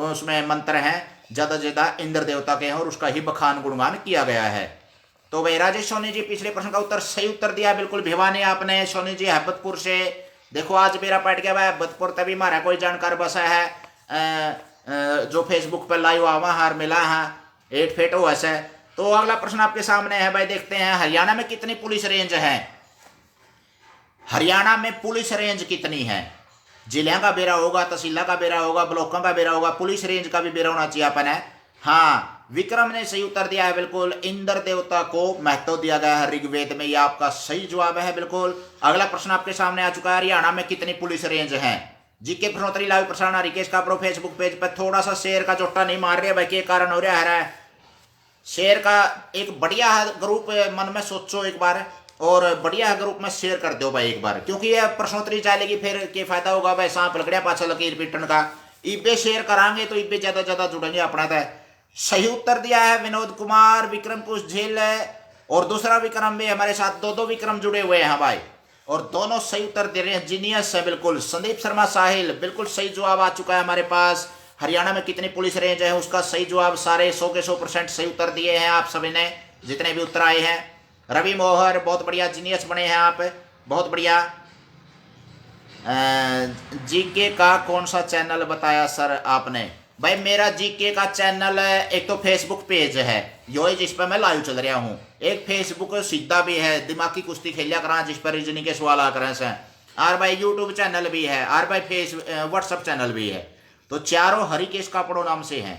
उसमें मंत्र हैं ज्यादा से ज्यादा इंद्र देवता के हैं और उसका ही बखान गुणगान किया गया है। तो भाई राजेश सोनी जी पिछले प्रश्न का उत्तर सही उत्तर दिया बिल्कुल, भिवानी आपने। सोनी जी हैबतपुर से, देखो आज मेरा पट गया भाई हैबतपुर, तभी हमारा कोई जानकार बसा है जो फेसबुक पर लाइव आवा हार मिला है 8 फेट OS है। तो अगला प्रश्न आपके सामने है भाई, देखते हैं हरियाणा में कितनी पुलिस रेंज है। हरियाणा में पुलिस रेंज कितनी है? जिले का बेरा होगा, तहसील का बेरा होगा, ब्लॉकों का बेरा होगा, पुलिस रेंज का भी बेरा होना चाहिए अपन है। हाँ, विक्रम ने सही उत्तर दिया है बिल्कुल। इंद्र देवता को महत्व दिया गया है ऋग्वेद में, यह आपका सही जवाब है बिल्कुल। अगला प्रश्न आपके सामने आ चुका है, हरियाणा में कितनी पुलिस रेंज है? जीके प्रश्नोत्तरी लाइव प्रसारण हरिकेश कापड़ो फेसबुक पेज पर। थोड़ा सा शेयर का जोटा नहीं मार रहे भाई, के कारण हो रहा है। शेयर का एक बढ़िया ग्रुप मन में सोचो एक बार, और बढ़िया ग्रुप में शेयर कर दो भाई एक बार, क्योंकि यह प्रश्नोत्तरी चलेगी फिर के फायदा होगा भाई सांप लकड़िया पाछा लकीर पीटन का। इबे शेयर करांगे तो इबे ज्यादा ज्यादा जुड़ेंगे अपना। तो सही उत्तर दिया है विनोद कुमार, विक्रम कुछ झेल है, और दूसरा विक्रम भी हमारे साथ। दो विक्रम जुड़े हुए हैं भाई, और दोनों सही उत्तर दे रहे हैं, जीनियस है बिल्कुल। संदीप शर्मा साहिल, बिल्कुल सही जवाब आ चुका है हमारे पास। हरियाणा में कितनी पुलिस रेंज है उसका सही जवाब, सारे 100 के 100% सही उत्तर दिए हैं आप सभी ने, जितने भी उत्तर आए हैं। रवि मोहर, बहुत बढ़िया, जीनियस बने हैं आप, बहुत बढ़िया। जीके का कौन सा चैनल बताया सर आपने? भाई मेरा जीके का चैनल एक तो फेसबुक पेज है यो है जिस पर मैं लाइव चल रहा हूँ, एक फेसबुक सीधा भी है दिमागी कुश्ती खेलिया करा जिस पर रीजनिंग के सवाल आ करें से, और भाई यूट्यूब चैनल भी है, और भाई व्हाट्सअप चैनल भी है। तो चारों हरिकेश कापड़ो नाम से हैं।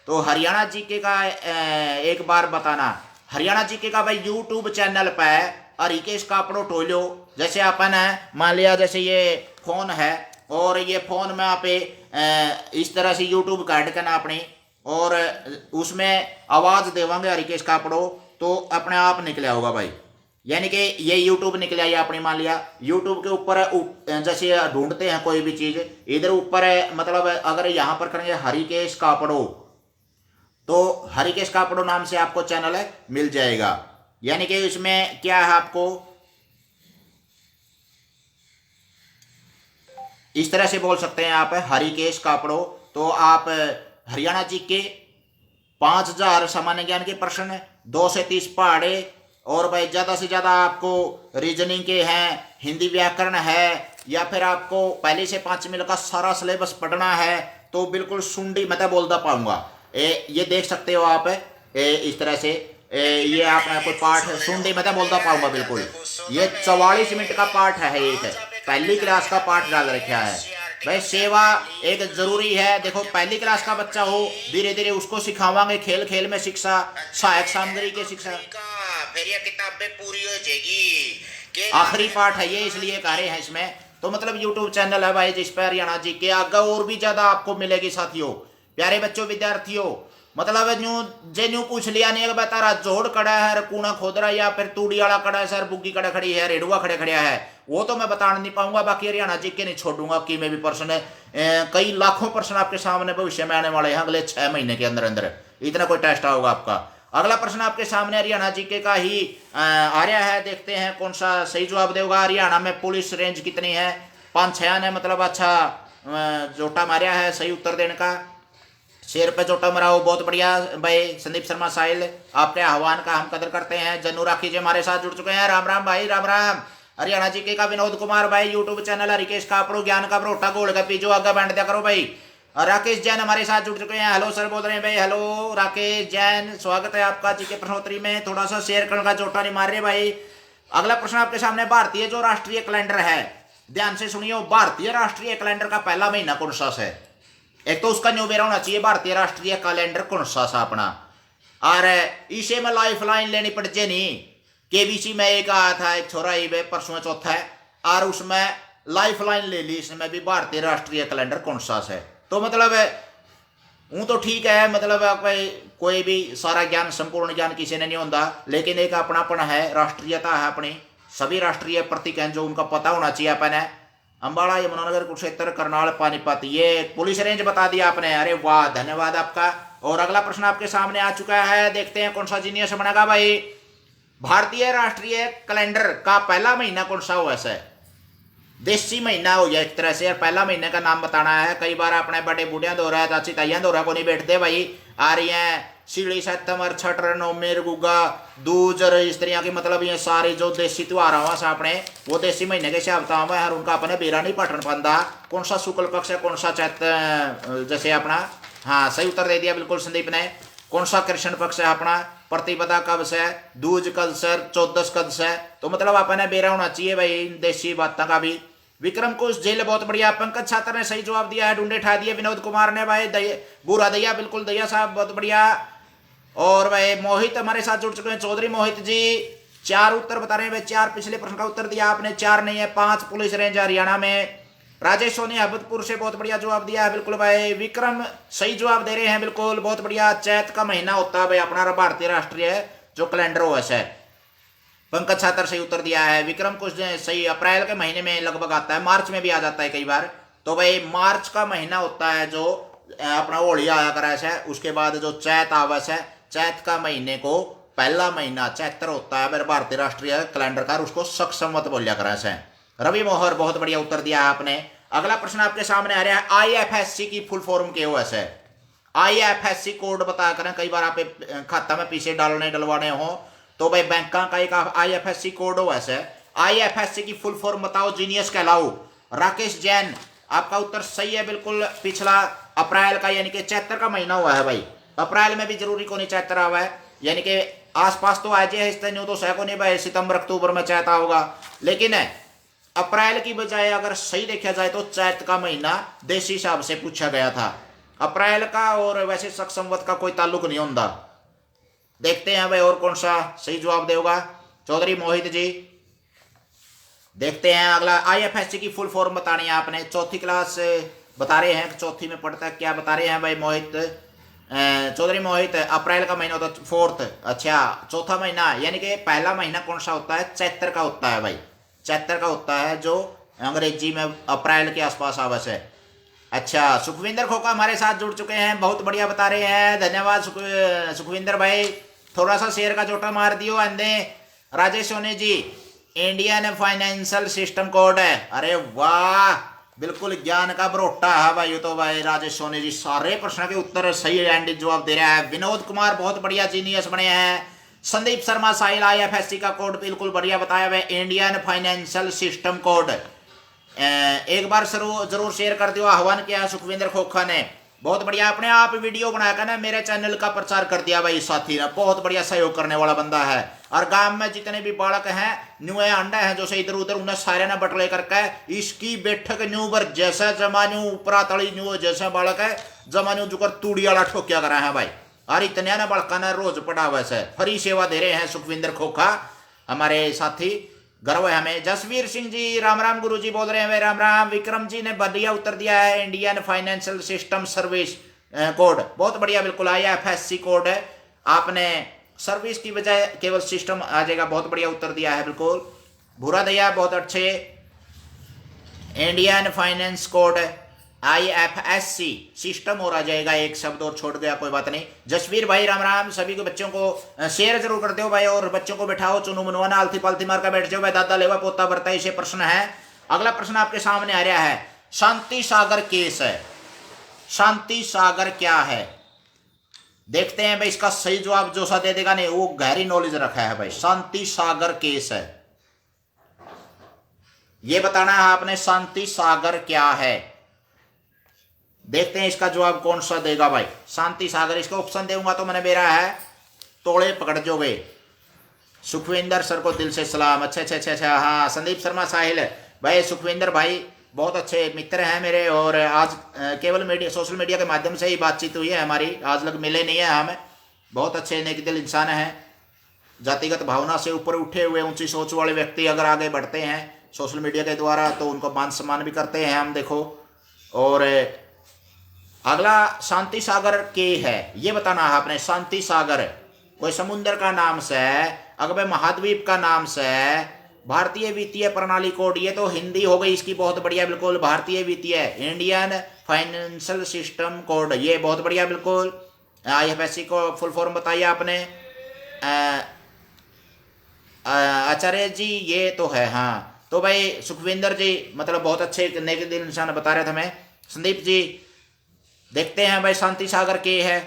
तो हरियाणा जीके का एक बार बताना, हरियाणा जीके का भाई यूट्यूब चैनल पर हरिकेश कापड़ो टोलो। जैसे अपन है, मान लिया जैसे ये फोन है, और ये फोन में आप इस तरह से यूट्यूब गाइड करना अपनी, और उसमें आवाज देवांगे हरिकेश कापड़ो, तो अपने आप निकला होगा भाई। यानी कि ये यूट्यूब निकला, ये अपनी मान लिया यूट्यूब के ऊपर जैसे ढूंढते हैं कोई भी चीज, इधर ऊपर मतलब अगर यहाँ पर करेंगे हरिकेश कापड़ो, तो हरिकेश कापड़ो नाम से आपको चैनल मिल जाएगा। यानी कि इसमें क्या है, आपको इस तरह से बोल सकते हैं आप हरिकेश कापड़ो। तो आप हरियाणा जी के 5000 सामान्य ज्ञान के प्रश्न, 2 से 30 पहाड़े, और भाई ज़्यादा से ज़्यादा आपको रीजनिंग के हैं, हिंदी व्याकरण है, या फिर आपको पहले से 5 मिनट का सारा सिलेबस पढ़ना है, तो बिल्कुल सुंडी मैं बोलता पाऊंगा। ये देख सकते हो आप इस तरह से, ये आपने कोई पाठ सुंडी मैं बोलता पाऊंगा बिल्कुल। ये 44 मिनट का पाठ है, एक पहली क्लास का पाठ डाल रखा है भाई। सेवा एक जरूरी है, देखो पहली क्लास का बच्चा हो, धीरे धीरे उसको सिखावांगे, खेल खेल में शिक्षा, सहायक सामग्री की शिक्षा, फिर ये किताबें पूरी हो जाएगी। आखिरी पाठ है ये, इसलिए कह रहे हैं इसमें। तो मतलब यूट्यूब चैनल है भाई जिस पर हरियाणा जी के आगे और भी ज्यादा आपको मिलेगी साथियों, प्यारे बच्चों, विद्यार्थियों। मतलब न्यू पूछ लिया नहीं बता रहा जोड़ कड़ा है, कूना खोद रहा, या फिर तूड़ी वाला कड़ा है सर, बुग्गी कड़ा खड़ी है, रेडुआ खड़े खड़िया है, वो तो मैं बता नहीं पाऊंगा। बाकी हरियाणा जी के नहीं छोड़ूंगा कि मैं भी प्रश्न है, कई लाखों प्रश्न आपके सामने भविष्य में आने वाले हैं अगले 6 महीने के अंदर अंदर, इतना कोई टेस्ट होगा आपका। अगला प्रश्न आपके सामने हरियाणा जीके का ही आ रहा है, देखते हैं कौन सा सही जवाब देगा। हरियाणा में पुलिस रेंज कितनी है? 5-6 ने मतलब अच्छा जोटा मारिया है सही उत्तर देने का, शेर पे जोटा मराओ, बहुत बढ़िया भाई। संदीप शर्मा साहिल, आपके आह्वान का हम कदर करते हैं। जन्नू राखी जी हमारे साथ जुड़ चुके हैं, राम राम भाई, राम राम। हरियाणा जीके का विनोद कुमार भाई, यूट्यूब चैनल हरिकेश कापड़ो, ज्ञान का भरोटा गोल का पीजो, आगे बैंड दिया करो भाई। राकेश जैन हमारे साथ जुड़ चुके हैं, हेलो सर बोल रहे हैं भाई, हेलो राकेश जैन, स्वागत है आपका जीके प्रश्नोत्तरी में। थोड़ा सा शेयर करने का जोटा नहीं मार रहे भाई। अगला प्रश्न आपके सामने, भारतीय जो राष्ट्रीय कैलेंडर है, ध्यान से सुनिए, भारतीय राष्ट्रीय कैलेंडर का पहला महीना कौन सा है? एक तो उसका न्यू बेरा होना चाहिए, भारतीय राष्ट्रीय कैलेंडर कौन सा अपना, और इसे में लाइफ लाइन लेनी पड़ जे नहीं। केबीसी में एक आया था एक छोरा ही परसों चौथा है, और उसमें लाइफ लाइन ले ली, इसमें भी भारतीय राष्ट्रीय कैलेंडर कौन सा है। तो मतलब हूँ तो ठीक है, मतलब कोई भी सारा ज्ञान संपूर्ण ज्ञान किसी ने नहीं होता, लेकिन एक अपनापन है, राष्ट्रीयता है अपनी, सभी राष्ट्रीय प्रतीक हैं जो उनका पता होना चाहिए अपन है। अम्बाला, यमुनानगर, कुरुक्षेत्र, करनाल, पानीपत, ये पुलिस रेंज बता दिया आपने, अरे वाह, धन्यवाद आपका। और अगला प्रश्न आपके सामने आ चुका है, देखते हैं कौन सा जीनियस बनेगा भाई। भारतीय राष्ट्रीय कैलेंडर का पहला महीना कौन सा हुआ है? देसी महीना हो गया एक तरह से, और पहला महीने का नाम बताना है। कई बार अपने बड़े बूढ़िया दो रहा है, चाची ताइया दो रहा को नहीं बैठते भाई, आ रही हैं सीढ़ी सतमर छटर नौमेर गुगा दूजर स्त्रियां की, मतलब ये सारे जो देसी त्योहार हुआ सा अपने, वो देसी महीने के हिसाब था हर उनका अपने बेरा नहीं पटन पाता, कौन सा शुक्ल पक्ष है, कौन सा चैत, जैसे अपना हाँ सही उत्तर दे दिया बिल्कुल संदीप ने। कौन सा कृष्ण पक्ष है अपना? प्रतिपदा कब से? दूज कद से? चौदस कद से? तो मतलब अपने बेरा होना चाहिए भाई देसी बातों का भी। विक्रम कुश जेल बहुत बढ़िया। पंकज छात्र ने सही जवाब दिया है, ढूंढे ठा दिए। विनोद कुमार ने भाई बुरा दैया, बिल्कुल दैया साहब बहुत बढ़िया। और भाई मोहित हमारे साथ जुड़ चुके हैं, चौधरी मोहित जी 4 उत्तर बता रहे हैं भाई। 4 पिछले प्रश्न का उत्तर दिया आपने, 4 नहीं है 5 पुलिस रेंज हरियाणा में। राजेश सोनी अहमदपुर से बहुत बढ़िया जवाब दिया है बिल्कुल भाई। विक्रम सही जवाब दे रहे हैं बिल्कुल, बहुत बढ़िया। चैत का महीना होता है भाई अपना भारतीय राष्ट्रीय जो कैलेंडर ओएस है। पंकज छात्र सही उत्तर दिया है। विक्रम कुछ सही, अप्रैल के महीने में लगभग आता है, मार्च में भी आ जाता है कई बार। तो भाई मार्च का महीना होता है जो अपना होली आया करा है, उसके बाद जो चैत आवस है, चैत का महीने को पहला महीना चैत्र होता है मेरे भारतीय राष्ट्रीय कैलेंडर का, उसको शक संवत बोलिया करा है। रवि मोहर बहुत बढ़िया उत्तर दिया है आपने। अगला प्रश्न आपके सामने आ रहा है, आईएफएससी की फुल फॉर्म क्या हुआ है? आईएफएससी कोड बताया करें, कई बार आप खाता में पैसे डलवाने हो तो भाई बैंक का एक आईएफएससी कोड हो ऐसे। आईएफएससी की फुल फॉर्म बताओ, जीनियस कहलाओ। राकेश जैन आपका उत्तर सही है बिल्कुल। पिछला अप्रैल का यानी कि चैत्र का महीना हुआ है भाई। अप्रैल में भी जरूरी को नहीं चैत्र हुआ है, यानी कि आसपास तो आज है, इस तरह तो सैको नहीं भाई सितंबर अक्टूबर में चैत होगा, लेकिन अप्रैल की बजाय अगर सही देखा जाए तो चैत का महीना देशी हिसाब से पूछा गया था। अप्रैल का और वैसे शक संवत का कोई ताल्लुक नहीं होता। देखते हैं भाई और कौन सा सही जवाब देगा। चौधरी मोहित जी देखते हैं अगला। आईएफएससी की फुल फॉर्म बतानी है आपने, चौथी क्लास बता रहे हैं, चौथी में पढ़ता है क्या बता रहे हैं भाई मोहित चौधरी मोहित। अप्रैल का महीना होता है 4th, अच्छा चौथा महीना यानी कि पहला महीना कौन सा होता है? चैत्र का होता है भाई, चैत्र का होता है जो अंग्रेजी में अप्रैल के आसपास आवश्यक है। अच्छा सुखविंदर खोखा हमारे साथ जुड़ चुके हैं, बहुत बढ़िया बता रहे हैं, धन्यवाद सुखविंदर भाई। थोड़ा सा शेयर का जोटा मार दियो अंधे। Rajesh Soni ji Indian financial system code है, अरे वाह बिल्कुल ज्ञान का बरोटा है भाई ये तो भाई। राजेश सोनी जी सारे प्रश्न के उत्तर सही एंड जवाब दे रहा है। विनोद कुमार बहुत बढ़िया जीनियस बने हैं। संदीप शर्मा साहिल आईएफएससी का कोड बिल्कुल बढ़िया बताया हुआ, इंडियन फाइनेंशियल सिस्टम कोड। एक बार जरूर शेयर कर दियो, आह्वान किया है सुखविंदर खोखा ने, बहुत बढ़िया। अपने आप वीडियो बनाकर ना मेरे चैनल का प्रचार कर दिया भाई साथी ने, बहुत बढ़िया सहयोग करने वाला बंदा है। और गांव में जितने भी बालक हैं न्यूए अंडे हैं जो से इधर उधर, उन्हें सारे ने बटले करके इसकी बैठक न्यू पर जैसा जमान्यू उपरा तड़ी न्यू जैसा बालक है जमान्यू जुकर तूड़ी वाला ठोकिया करा है भाई। और इतने ना बड़का ने रोज पढ़ा वैसे फ्री सेवा दे रहे हैं सुखविंदर खोखा हमारे साथी, गर्व है हमें। जसवीर सिंह जी राम राम गुरु जी बोल रहे हैं, राम राम। विक्रम जी ने बढ़िया उत्तर दिया है, Indian financial system service code, बहुत बढ़िया बिल्कुल। आईएफएससी कोड है, आपने सर्विस की बजाय केवल सिस्टम आ जाएगा, बहुत बढ़िया उत्तर दिया है बिल्कुल। भूरा दैया बहुत अच्छे। Indian finance code IFSC system और आ जाएगा, एक शब्द और छोड़ गया कोई बात नहीं। जसवीर भाई राम राम, सभी को बच्चों को शेयर जरूर कर दो भाई, और बच्चों को बैठाओ, चुनु मुनवाना आलती पालती मार कर बैठ जाओ भाई। दादा लेवा पोता बरता इसे प्रश्न है। अगला प्रश्न आपके सामने आ रहा है, शांति सागर केस है। शांति सागर क्या है? देखते हैं भाई इसका सही जवाब जो सा दे देगा नहीं वो गहरी नॉलेज रखा है भाई। शांति सागर केस है, ये बताना है आपने शांति सागर क्या है। देखते हैं इसका जवाब कौन सा देगा भाई। शांति सागर, इसका ऑप्शन दूंगा तो मैंने मेरा है तोड़े पकड़ जोगे। सुखविंदर सर को दिल से सलाम। अच्छा अच्छा अच्छा अच्छा, हाँ संदीप शर्मा साहिल भाई, सुखविंदर भाई बहुत अच्छे मित्र हैं मेरे, और आज केवल मीडिया सोशल मीडिया के माध्यम से ही बातचीत हुई है हमारी, आज लग मिले नहीं है हम। बहुत अच्छे नेक दिल इंसान हैं, जातिगत भावना से ऊपर उठे हुए ऊंची सोच वाले व्यक्ति अगर आगे बढ़ते हैं सोशल मीडिया के द्वारा तो उनको मान सम्मान भी करते हैं हम, देखो। और अगला शांति सागर के है, ये बताना है आपने। शांति सागर कोई समुद्र का नाम से है, अगर महाद्वीप का नाम से है। भारतीय वित्तीय प्रणाली कोड, ये तो हिंदी हो गई इसकी, बहुत बढ़िया बिल्कुल। भारतीय वित्तीय इंडियन फाइनेंशियल सिस्टम कोड, ये बहुत बढ़िया बिल्कुल। आईएफएससी को फुल फॉर्म बताइए आपने। आचार्य जी ये तो है, हाँ तो भाई सुखविंदर जी मतलब बहुत अच्छे नेक दिल इंसान बता रहे थे हमें। संदीप जी देखते हैं भाई शांति सागर के है।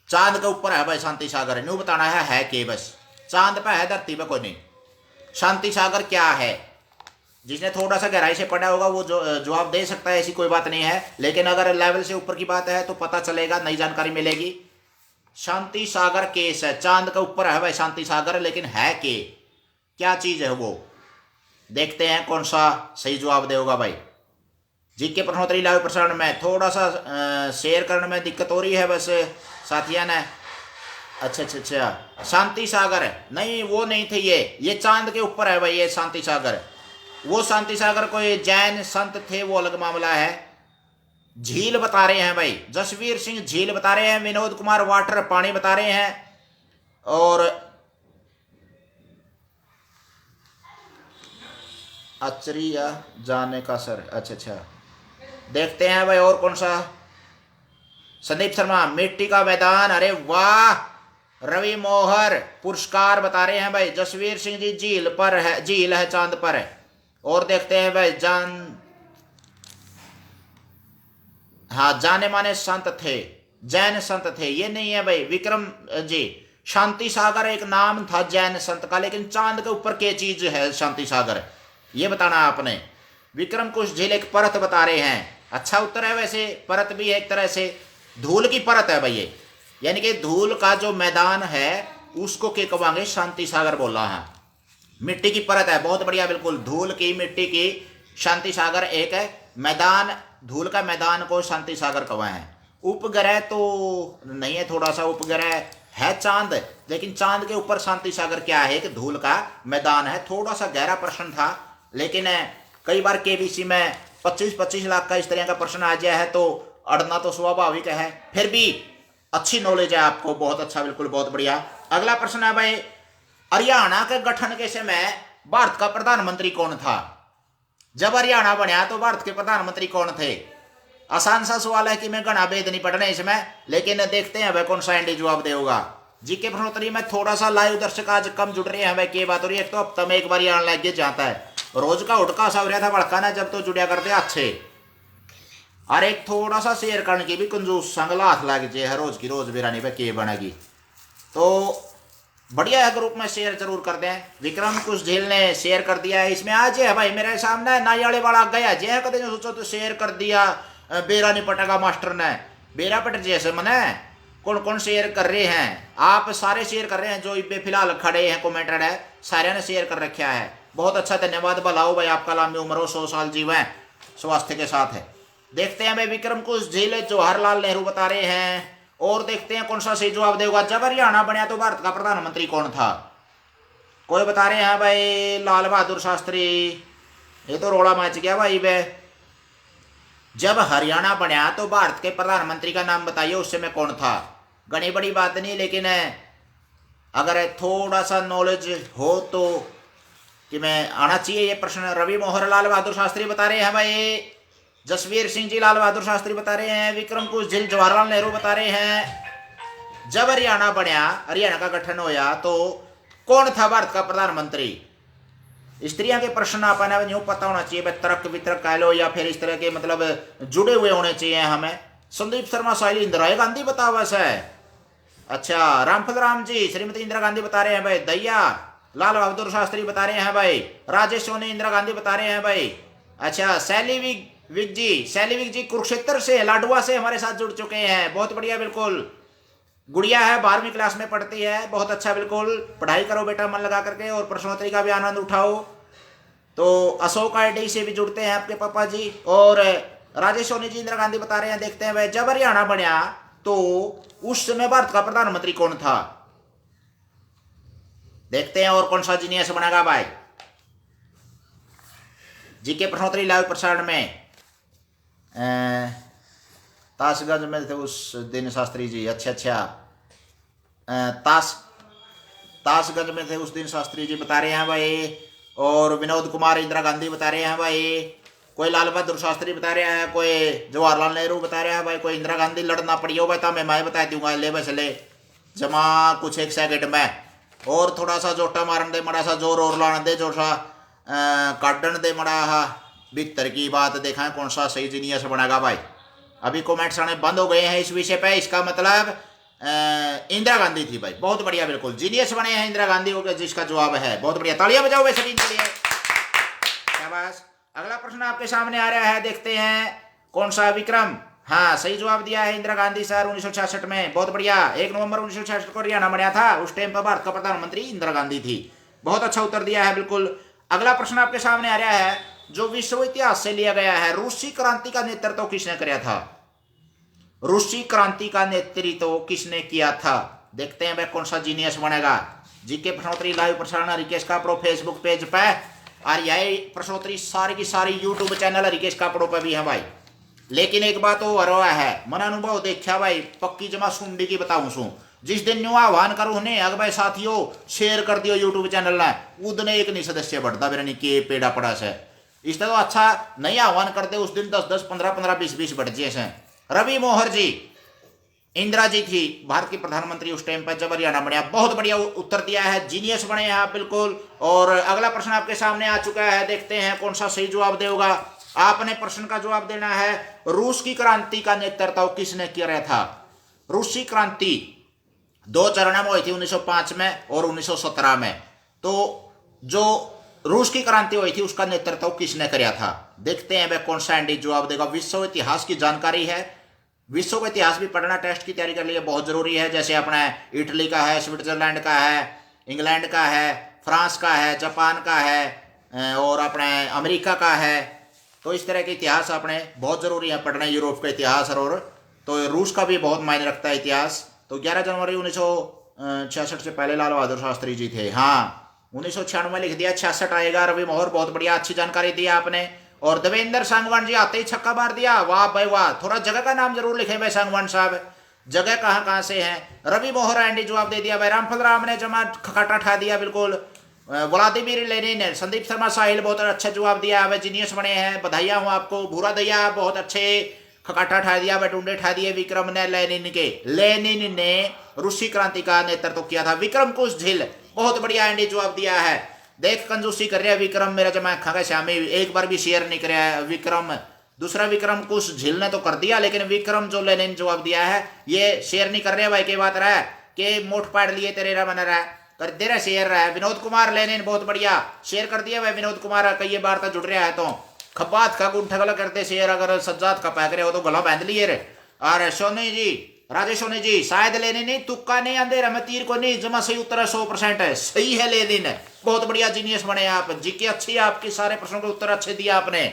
चांद के ऊपर है भाई शांति सागर, न्यू बताना है के बस। चांद पे है, धरती पे कोई नहीं। शांति सागर क्या है जिसने थोड़ा सा गहराई से पढ़ा होगा वो जवाब दे सकता है, ऐसी कोई बात नहीं है। लेकिन अगर लेवल से ऊपर की बात है तो पता चलेगा, नई जानकारी मिलेगी। शांति सागर केस है, चांद के ऊपर है भाई शांति सागर, लेकिन है के क्या चीज है वो, देखते हैं कौन सा सही जवाब देगा भाई। जीके प्रश्नोत्तरी लाइव प्रसारण में थोड़ा सा शेयर करने में दिक्कत हो रही है बस साथिया ने। अच्छा, शांति सागर है, नहीं वो नहीं थे, ये चांद के ऊपर है भाई ये शांति सागर। वो शांति सागर कोई जैन संत थे, वो अलग मामला है। झील बता रहे हैं भाई, जसवीर सिंह झील बता रहे हैं, विनोद कुमार वाटर पानी बता रहे हैं, और आचरिया जाने का सर। अच्छा, देखते हैं भाई और कौन सा। संदीप शर्मा मिट्टी का मैदान, अरे वाह। रवि मोहर पुरस्कार बता रहे हैं भाई। जसवीर सिंह जी झील पर है, झील है चांद पर है। और देखते हैं भाई जाने माने संत थे, जैन संत थे, ये नहीं है भाई। विक्रम जी शांति सागर एक नाम था जैन संत का, लेकिन चांद के ऊपर क्या चीज है शांति सागर, ये बताना आपने। विक्रम कुछ झील एक परत बता रहे हैं, अच्छा उत्तर है वैसे। परत भी एक तरह से धूल की परत है भाई ये, यानी कि धूल का जो मैदान है उसको क्या कहेंगे, शांति सागर बोला है। मिट्टी की परत है, बहुत बढ़िया, बिल्कुल। धूल की मिट्टी की शांति सागर एक है मैदान, धूल का मैदान को शांति सागर कहा है। उपग्रह तो नहीं है, थोड़ा सा उपग्रह है चांद, लेकिन चांद के ऊपर शांति सागर क्या है, कि धूल का मैदान है। थोड़ा सा गहरा प्रश्न था, लेकिन कई बार केबीसी में 25-25 लाख का इस तरह का प्रश्न आ गया है तो अड़ना तो स्वाभाविक है। फिर भी अच्छी नॉलेज है आपको, बहुत अच्छा, बिल्कुल बहुत बढ़िया। अगला प्रश्न है भाई, हरियाणा के गठन के समय भारत का प्रधानमंत्री कौन था? जब हरियाणा बना तो भारत के प्रधानमंत्री कौन थे? आसान सा सवाल है कि मैं घना भेद नहीं पढ़ने इसमें, लेकिन देखते हैं भाई कौन सा एंडी जवाब देगा। जीके प्रश्नोत्तरी में थोड़ा सा लाइव दर्शक आज कम जुड़ रहे हैं भाई, क्या बात हो रही है। तो हफ्ता में एक बार आने लग जाता है, रोज का उठका सा हो रहा था भड़का ना, जब तो जुड़िया करते अच्छे। और एक थोड़ा सा शेयर करने की भी कंजूस संगला हाथ लग जाए, रोज की रोज बिरानी पे के बनेगी तो बढ़िया है। ग्रुप में शेयर जरूर कर दें। विक्रम कुछ झील ने शेयर कर दिया है, इसमें आज है भाई मेरे सामने नायाले वाला गया जय कदे जो सोचो तो शेयर कर दिया। बेरा नहीं पटेगा मास्टर ने, बेरा पट जैसे मने कौन कौन शेयर कर रहे हैं, आप सारे शेयर कर रहे हैं जो फिलहाल खड़े हैं कमेंटेड है, सारे ने शेयर कर रखा है। बहुत अच्छा, धन्यवाद। भलाओ भाई, आपका लंबी उम्र हो, 100 साल जीवें स्वास्थ्य के साथ है। देखते हैं भाई विक्रम कुछ झील जवाहरलाल नेहरू बता रहे हैं, और देखते हैं कौन सा सही जवाब देगा। जब हरियाणा बना तो भारत का प्रधानमंत्री कौन था? कोई बता रहे हैं भाई लाल बहादुर शास्त्री, ये तो रोड़ा मच गया भाई वे। जब हरियाणा बना तो भारत के प्रधानमंत्री का नाम बताइए उस समय कौन था? घनी बड़ी बात नहीं, लेकिन अगर थोड़ा सा नॉलेज हो तो कि मैं आना चाहिए ये प्रश्न। रवि मोहर लाल बहादुर शास्त्री बता रहे हैं भाई। जसवीर सिंह जी लाल बहादुर शास्त्री बता रहे हैं। विक्रम कुछ झील जवाहरलाल नेहरू बता रहे हैं। जब हरियाणा बना, हरियाणा का गठन होया तो कौन था भारत का प्रधानमंत्री? स्त्रियों के प्रश्न आपने यूं पता होना चाहिए, तर्क वितर्क कह लो या फिर इस तरह के मतलब जुड़े हुए होने चाहिए हमें। संदीप शर्मा साहिल इंदिरा गांधी बता बस है। अच्छा, रामफल राम जी श्रीमती इंदिरा गांधी बता रहे हैं भाई। दैया लाल बहादुर शास्त्री बता रहे हैं भाई। राजेश सोनी इंदिरा गांधी बता रहे हैं भाई। अच्छा, शैली विग जी कुरुक्षेत्र से, लाडुआ से हमारे साथ जुड़ चुके हैं, बहुत बढ़िया, बिल्कुल। गुड़िया है 12वीं क्लास में पढ़ती है, बहुत अच्छा, बिल्कुल। पढ़ाई करो बेटा मन लगा करके, और प्रश्नोत्तरी का भी आनंद उठाओ। तो अशोक आईडी से भी जुड़ते हैं आपके पापा जी। और राजेश सोनी जी इंदिरा गांधी बता रहे हैं। देखते हैं भाई, जब हरियाणा बना तो उस समय भारत का प्रधानमंत्री कौन था? देखते हैं और कौन सा जीनियस बनेगा भाई। जीके प्रश्नोत्तरी लाइव प्रसारण में ताशगंज में थे उस दिन शास्त्री जी। अच्छा, ताशगंज में थे उस दिन शास्त्री जी बता रहे हैं भाई। और विनोद कुमार इंदिरा गांधी बता रहे हैं भाई। कोई लाल बहादुर शास्त्री बता रहे हैं, कोई जवाहरलाल नेहरू बता रहे हैं भाई, कोई इंदिरा गांधी लड़ना पड़ी हो भाई, मैं बता दूंगा, ले बस ले जमा कुछ एक सेकंड में। और थोड़ा सा जोटा मारन दे, मड़ा सा जोर और लाने दे, जो सा काटन दे मड़ा भीतर की बात देखा कौन सा सही जीनियस बनेगा भाई। अभी कमेंट्स आने बंद हो गए हैं इस विषय पे, इसका मतलब इंदिरा गांधी थी भाई। बहुत बढ़िया, बिल्कुल जीनियस बने हैं इंदिरा गांधी को, जिसका जवाब है बहुत बढ़िया। तालियां बजाओ भाई सभी के लिए, शाबाश। अगला प्रश्न आपके सामने आ रहा है, देखते हैं कौन सा। विक्रम, हाँ सही जवाब दिया है। इंदिरा गांधी सर 1966 में, बहुत बढ़िया। 1 नवंबर 1966 को हरियाणा बना था, उस टाइम पर भारत का प्रधानमंत्री इंदिरा गांधी थी। बहुत अच्छा उत्तर दिया है, बिल्कुल। अगला प्रश्न आपके सामने आ रहा है जो विश्व इतिहास से लिया गया है। रूसी क्रांति का नेतृत्व किसने किया था? रूसी क्रांति का नेतृत्व किसने किया था? देखते हैं भाई कौन सा जीनियस बनेगा। जीके प्रश्नोत्तरी लाइव प्रसारण रिकेश कापड़ो फेसबुक पेज पे, और यही प्रश्नोत्तरी सारी की सारी यूट्यूब चैनल रिकेश कापड़ो पे भी है भाई। लेकिन एक बात और है, मन अनुभव देखा भाई, पक्की जमा सुंडी की बताऊं सू। जिस दिन न्यू आह्वान करूँ ने अग भाई साथियों शेयर कर दियो यूट्यूब चैनल ने, उदने एक नहीं सदस्य बढ़ता मेरा नहीं के पेड़ा पड़ा से। इस तरह तो अच्छा नहीं आह्वान करते, उस दिन 10-10, 15-15, 20-20 बढ़ जाए से। रवि मोहर जी, इंदिरा जी थी भारत की प्रधानमंत्री उस टाइम पर जब हरियाणा बना। बहुत बढ़िया उत्तर दिया है, जीनियस बने हैं आप बिल्कुल। और अगला प्रश्न आपके सामने आ चुका है, देखते हैं कौन सा सही जवाब देगा। आपने प्रश्न का जवाब देना है, रूस की क्रांति का नेतृत्व किसने किया था? रूसी क्रांति 2 चरणों में हुई थी, 1905 में और 1917 में। तो जो रूस की क्रांति हुई थी उसका नेतृत्व किसने किया था? देखते हैं वह कौन सा एंडी जवाब देगा। विश्व इतिहास की जानकारी है, विश्व का इतिहास भी पढ़ना टेस्ट की तैयारी के लिए बहुत जरूरी है। जैसे अपने इटली का है, स्विट्जरलैंड का है, इंग्लैंड का है, फ्रांस का है, जापान का है और अपने अमेरिका का है। तो इस तरह के इतिहास अपने बहुत जरूरी है पढ़ना, यूरोप का इतिहास। और तो रूस का भी बहुत मायने रखता है इतिहास। तो 11 जनवरी 1966 से पहले लाल बहादुर शास्त्री जी थे। हाँ 1996 में लिख दिया, 66 आएगा। रवि मोहर, बहुत बढ़िया, अच्छी जानकारी दी आपने। और देवेंद्र सांगवान जी आते ही छक्का मार दिया, वाह भाई वाह। थोड़ा जगह का नाम जरूर लिखे भाई सांगवान साहब, जगह कहाँ कहाँ से हैं। रवि मोहर एंडी जवाब दे दिया भाई। रामफल राम ने जमा खकाटा ठा दिया बिल्कुल। व्लादिमीर लेनिन ने, संदीप शर्मा साहिल बहुत अच्छा जवाब दिया, वे जीनियस बने हैं, बधाइयां हूं आपको। भूरा दैया बहुत अच्छे खकाटा ठा दिया, वे टूंडे ठा दिए। विक्रम ने लेनिन ने रूसी क्रांति का नेतृत्व किया था। विक्रम कुश झिल, बहुत बढ़िया एंडी जवाब दिया है। देख कंजूसी कर रहा है विक्रम, मेरा जमा खा श्यामी एक बार भी शेयर नहीं कर रहा है विक्रम। दूसरा विक्रम कुश झिल ने तो कर दिया, लेकिन विक्रम जो लेनिन जवाब दिया है ये शेयर नहीं कर रहे भाई। की बात रहा कि मोट पाड़ लिए तेरे रहा बना रहा कर दे रहा शेयर रहा है। विनोद कुमार लेनिन, बहुत बढ़िया, शेयर कर दिया भाई विनोद कुमार। कई बार तक जुड़ रहा है तो खपात का गुंठा गला करते शेयर, अगर सज्जाद का पैक रहे हो तो गला बांध लिए रे। और सोनी जी, राजेश सोनी जी, शायद लेनिन नहीं, तुक्का नहीं, अंधेरा में तीर को नहीं, जमा सही उत्तर है 100% है, सही है लेनिन। बहुत बढ़िया जीनियस बने आप, जीके अच्छी है आपकी, सारे प्रश्नों के उत्तर अच्छे दिया आपने,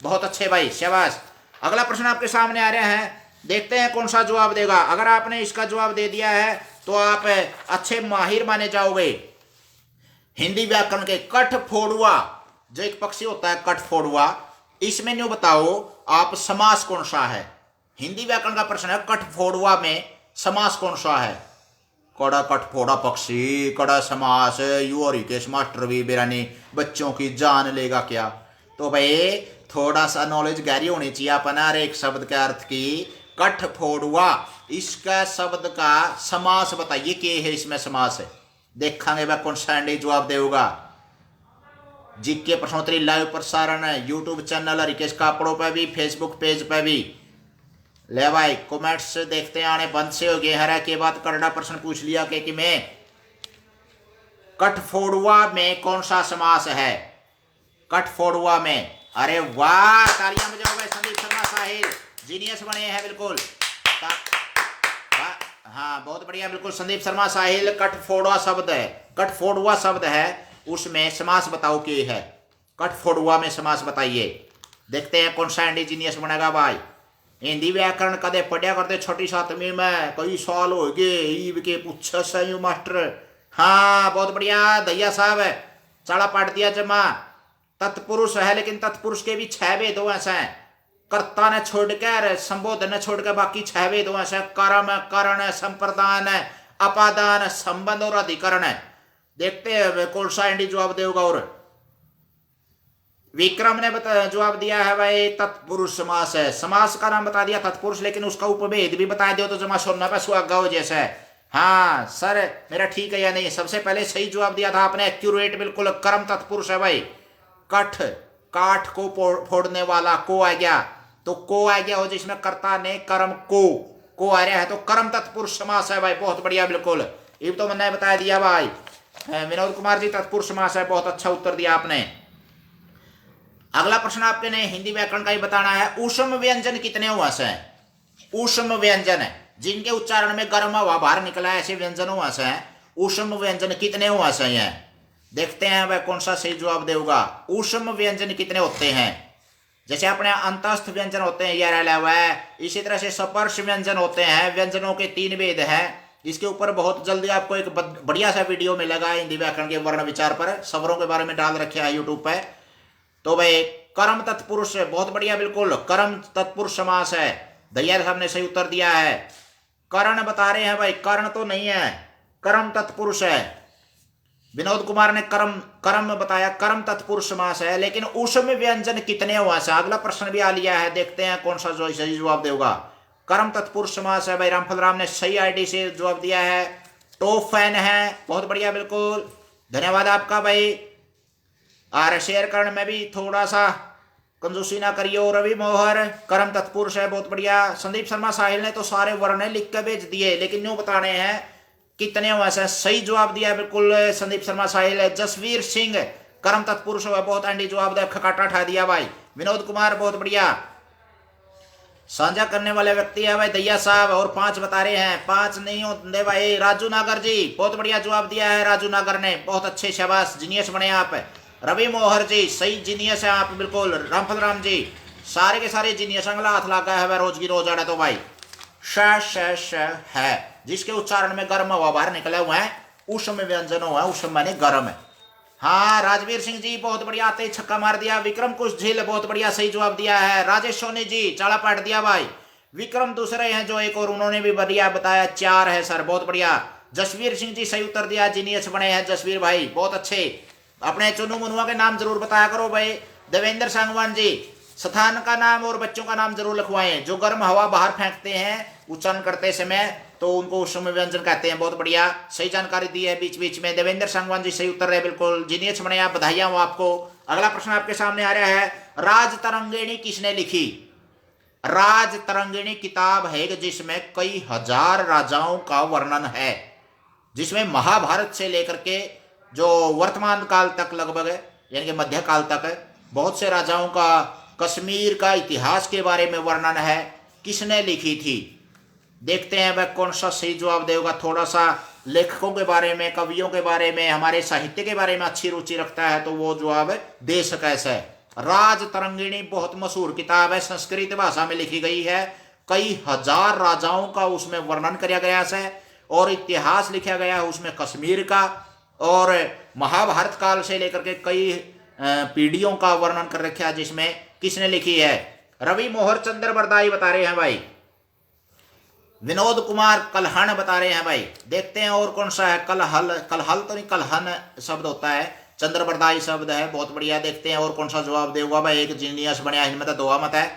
बहुत अच्छे भाई, शाबाश। अगला प्रश्न आपके सामने आ रहे हैं, देखते हैं कौन सा जवाब देगा। अगर आपने इसका जवाब दे दिया है तो आप अच्छे माहिर माने जाओगे हिंदी व्याकरण के। कठफोड़ुआ जो एक पक्षी होता है कठफोड़ुआ, इसमें न्यू बताओ आप समास कौन सा है? हिंदी व्याकरण का प्रश्न है, कठफोड़ुआ में समास कौन सा है? कड़ा कठफोड़ा पक्षी, कड़ा समास, यू और रिकेश मास्टर भी बेरानी बच्चों की जान लेगा क्या? तो भाई थोड़ा सा नॉलेज गहरी होनी चाहिए अपना। एक शब्द के अर्थ की कठफोड़ुआ, इसका शब्द का समास बताइए के है, इसमें समास है। देखेंगे वह कौन सा एंडी जवाब देगा। जीके प्रश्नोत्तरी लाइव प्रसारण है यूट्यूब चैनल रिकेश कापड़ों पे भी, फेसबुक पेज पे भी। ले भाई कमेंट्स देखते हैं आने बंद से हो गए। हरा के बाद करड़ा प्रश्न पूछ लिया कि मैं कठफोड़ुआ में कौन सा समास है? कठफोड़ुआ में, अरे वाह, तालियां बजाओ भाई। संदीप शर्मा साहिल जीनियस बने हैं बिल्कुल। हाँ बहुत बढ़िया, बिल्कुल संदीप शर्मा साहिल। कठफोड़ुआ शब्द है, कठफोड़ुआ शब्द है, उसमें समास बताओ के है। कठफोड़ुआ में समास बताइए। देखते हैं कौन सा एंडी जीनियस बनेगा भाई। हिंदी व्याकरण कदे पढ़िया करते छोटी सातवीं में, कई साल हो गए ईब के पूछा सही मास्टर। हाँ बहुत बढ़िया दैया साहब, चाड़ा पाट दिया जमा। तत्पुरुष है, लेकिन तत्पुरुष के भी 6 वेद ऐसा है। कर्ता ने छोड़कर, संबोधन ने छोड़कर बाकी 6 वेद ऐसा। कर्म, करण, संप्रदान, अपादान, संबंध और अधिकरण है। देखते हैं कौन सा एंडी जवाब देगा। और विक्रम ने जवाब दिया है भाई तत्पुरुष समास है। समास का नाम बता दिया तत्पुरुष, लेकिन उसका उपभेद भी बता दो तो जमा सुनना पे सुहागा हो जैसा है। हाँ सर मेरा ठीक है या नहीं? सबसे पहले सही जवाब दिया था आपने, एक्यूरेट बिल्कुल। कर्म तत्पुरुष है भाई। कठ, काठ को फोड़ने वाला को आ गया, तो को आ गया हो जिसमें कर्ता ने कर्म को आ रहा है, तो कर्म तत्पुरुष समास है भाई। बहुत बढ़िया बिल्कुल, ये तो मैंने बता दिया भाई। विनोद कुमार जी तत्पुरुष समास है, बहुत अच्छा उत्तर दिया आपने। अगला प्रश्न आपके ने हिंदी व्याकरण का ही बताना है। ऊष्म व्यंजन कितने हुआस हैं? ऊष्म व्यंजन है जिनके उच्चारण में गर्म हवा बाहर निकला है, ऐसे व्यंजन हुआस हैं। ऊष्म व्यंजन कितने हुआस हैं? देखते हैं वह कौन सा सही जवाब देगा। ऊष्म व्यंजन कितने होते हैं? जैसे अपने अंतस्थ व्यंजन होते हैं, यह रहा हुआ है। इसी तरह से स्पर्श व्यंजन होते हैं। व्यंजनों के 3 भेद हैं। इसके ऊपर बहुत जल्दी आपको एक बढ़िया सा वीडियो मिलेगा हिंदी व्याकरण के वर्ण विचार पर, स्वरों के बारे में डाल रखे है यूट्यूब पे। तो भाई कर्म तत्पुरुष बहुत बढ़िया, बिल्कुल कर्म तत्पुरुष समास है। दैया साहब ने सही उत्तर दिया है। कर्ण बता रहे हैं भाई, कर्ण तो नहीं है, कर्म तत्पुरुष है। विनोद कुमार ने कर्म बताया, कर्म तत्पुरुष समास है। लेकिन ऊष्म व्यंजन कितने हुआ से अगला प्रश्न भी आ लिया है। देखते हैं कौन सा जो सही जवाब देगा। कर्म तत्पुरुष समास है भाई। रामफल राम ने सही आईडी से जवाब दिया है। टॉप फैन है, बहुत बढ़िया, बिल्कुल धन्यवाद आपका भाई। और शेयर करने में भी थोड़ा सा कंजूसी ना करियो। रवि मोहर कर्म तत्पुरुष है, बहुत बढ़िया। संदीप शर्मा साहिल ने तो सारे वर्ण लिख के भेज दिए, लेकिन यूं बताने हैं कितने वैसे सही जवाब दिया, बिल्कुल संदीप शर्मा साहिल। जसवीर सिंह कर्म तत्पुरुष है, बहुत एंडी जवाब दिया, खकाटा उठा दिया भाई। विनोद कुमार बहुत बढ़िया साझा करने वाले व्यक्ति है भाई दैया साहब। और 5 बता रहे हैं, 5 नहीं होते भाई। राजू नागर जी बहुत बढ़िया जवाब दिया है, राजू नागर ने, बहुत अच्छे, शाबाश, जीनियस बने आप। रवि मोहर जी सही जीनियस है आप, बिल्कुल। रामफल राम जी सारे के सारे जीनियस, अगला हाथ लगा है रोज की रोज आड़े तो भाई। श है जिसके उच्चारण में गर्म हवा बाहर निकले हुए हैं, ऊष्म व्यंजन हुआ है। ऊष्म माने गर्म है। हाँ राजवीर सिंह जी बहुत बढ़िया, आते ही छक्का मार दिया। विक्रम कुछ झील बहुत बढ़िया सही जवाब दिया है। राजेश सोनी जी चाला पाट दिया भाई। विक्रम दूसरे हैं जो एक, और उन्होंने भी बढ़िया बताया, 4 है सर, बहुत बढ़िया। जसवीर सिंह जी सही उत्तर दिया, जीनियस बने हैं जसवीर भाई, बहुत अच्छे। अपने चुनू मुनुआ के नाम जरूर बताया करो भाई। देवेंद्र सांगवान जी स्थान का नाम और बच्चों का नाम जरूर लिखवाएं जो गर्म हवा बाहर फेंकते हैं उच्चारण करते समय, तो उनको ऊष्म व्यंजन कहते हैं, बहुत बढ़िया सही जानकारी दी है बीच बीच में। देवेंद्र सांगवान जी सही उत्तर है, बिल्कुल जीनियस बने आप, बधाइयां हो आपको। अगला प्रश्न आपके सामने आ रहा है। राज तरंगिणी किसने लिखी? राज तरंगिणी किताब है जिसमें कई हजार राजाओं का वर्णन है, जिसमें महाभारत से लेकर के जो वर्तमान काल तक लगभग यानी कि मध्य काल तक बहुत से राजाओं का, कश्मीर का इतिहास के बारे में वर्णन है। किसने लिखी थी? देखते हैं वह कौन सा सही जवाब देगा। थोड़ा सा लेखकों के बारे में, कवियों के बारे में, हमारे साहित्य के बारे में अच्छी रुचि रखता है तो वो जवाब दे कैसे। राज तरंगिणी बहुत मशहूर किताब है, संस्कृत भाषा में लिखी गई है। कई हजार राजाओं का उसमें वर्णन किया गया है और इतिहास लिखा गया है उसमें कश्मीर का, और महाभारत काल से लेकर के कई पीढ़ियों का वर्णन कर रखा है जिसमें किसने लिखी है। रवि मोहर चंद्र बरदाई बता रहे हैं भाई। विनोद कुमार कलहन बता रहे हैं भाई। देखते हैं और कौन सा है। कलहल, कलहल तो नहीं, कलहन शब्द होता है, चंद्र बरदाई शब्द है, बहुत बढ़िया। देखते हैं और कौन सा जवाब देगा भाई। एक जीनियस बने इनमें तो दो मत है,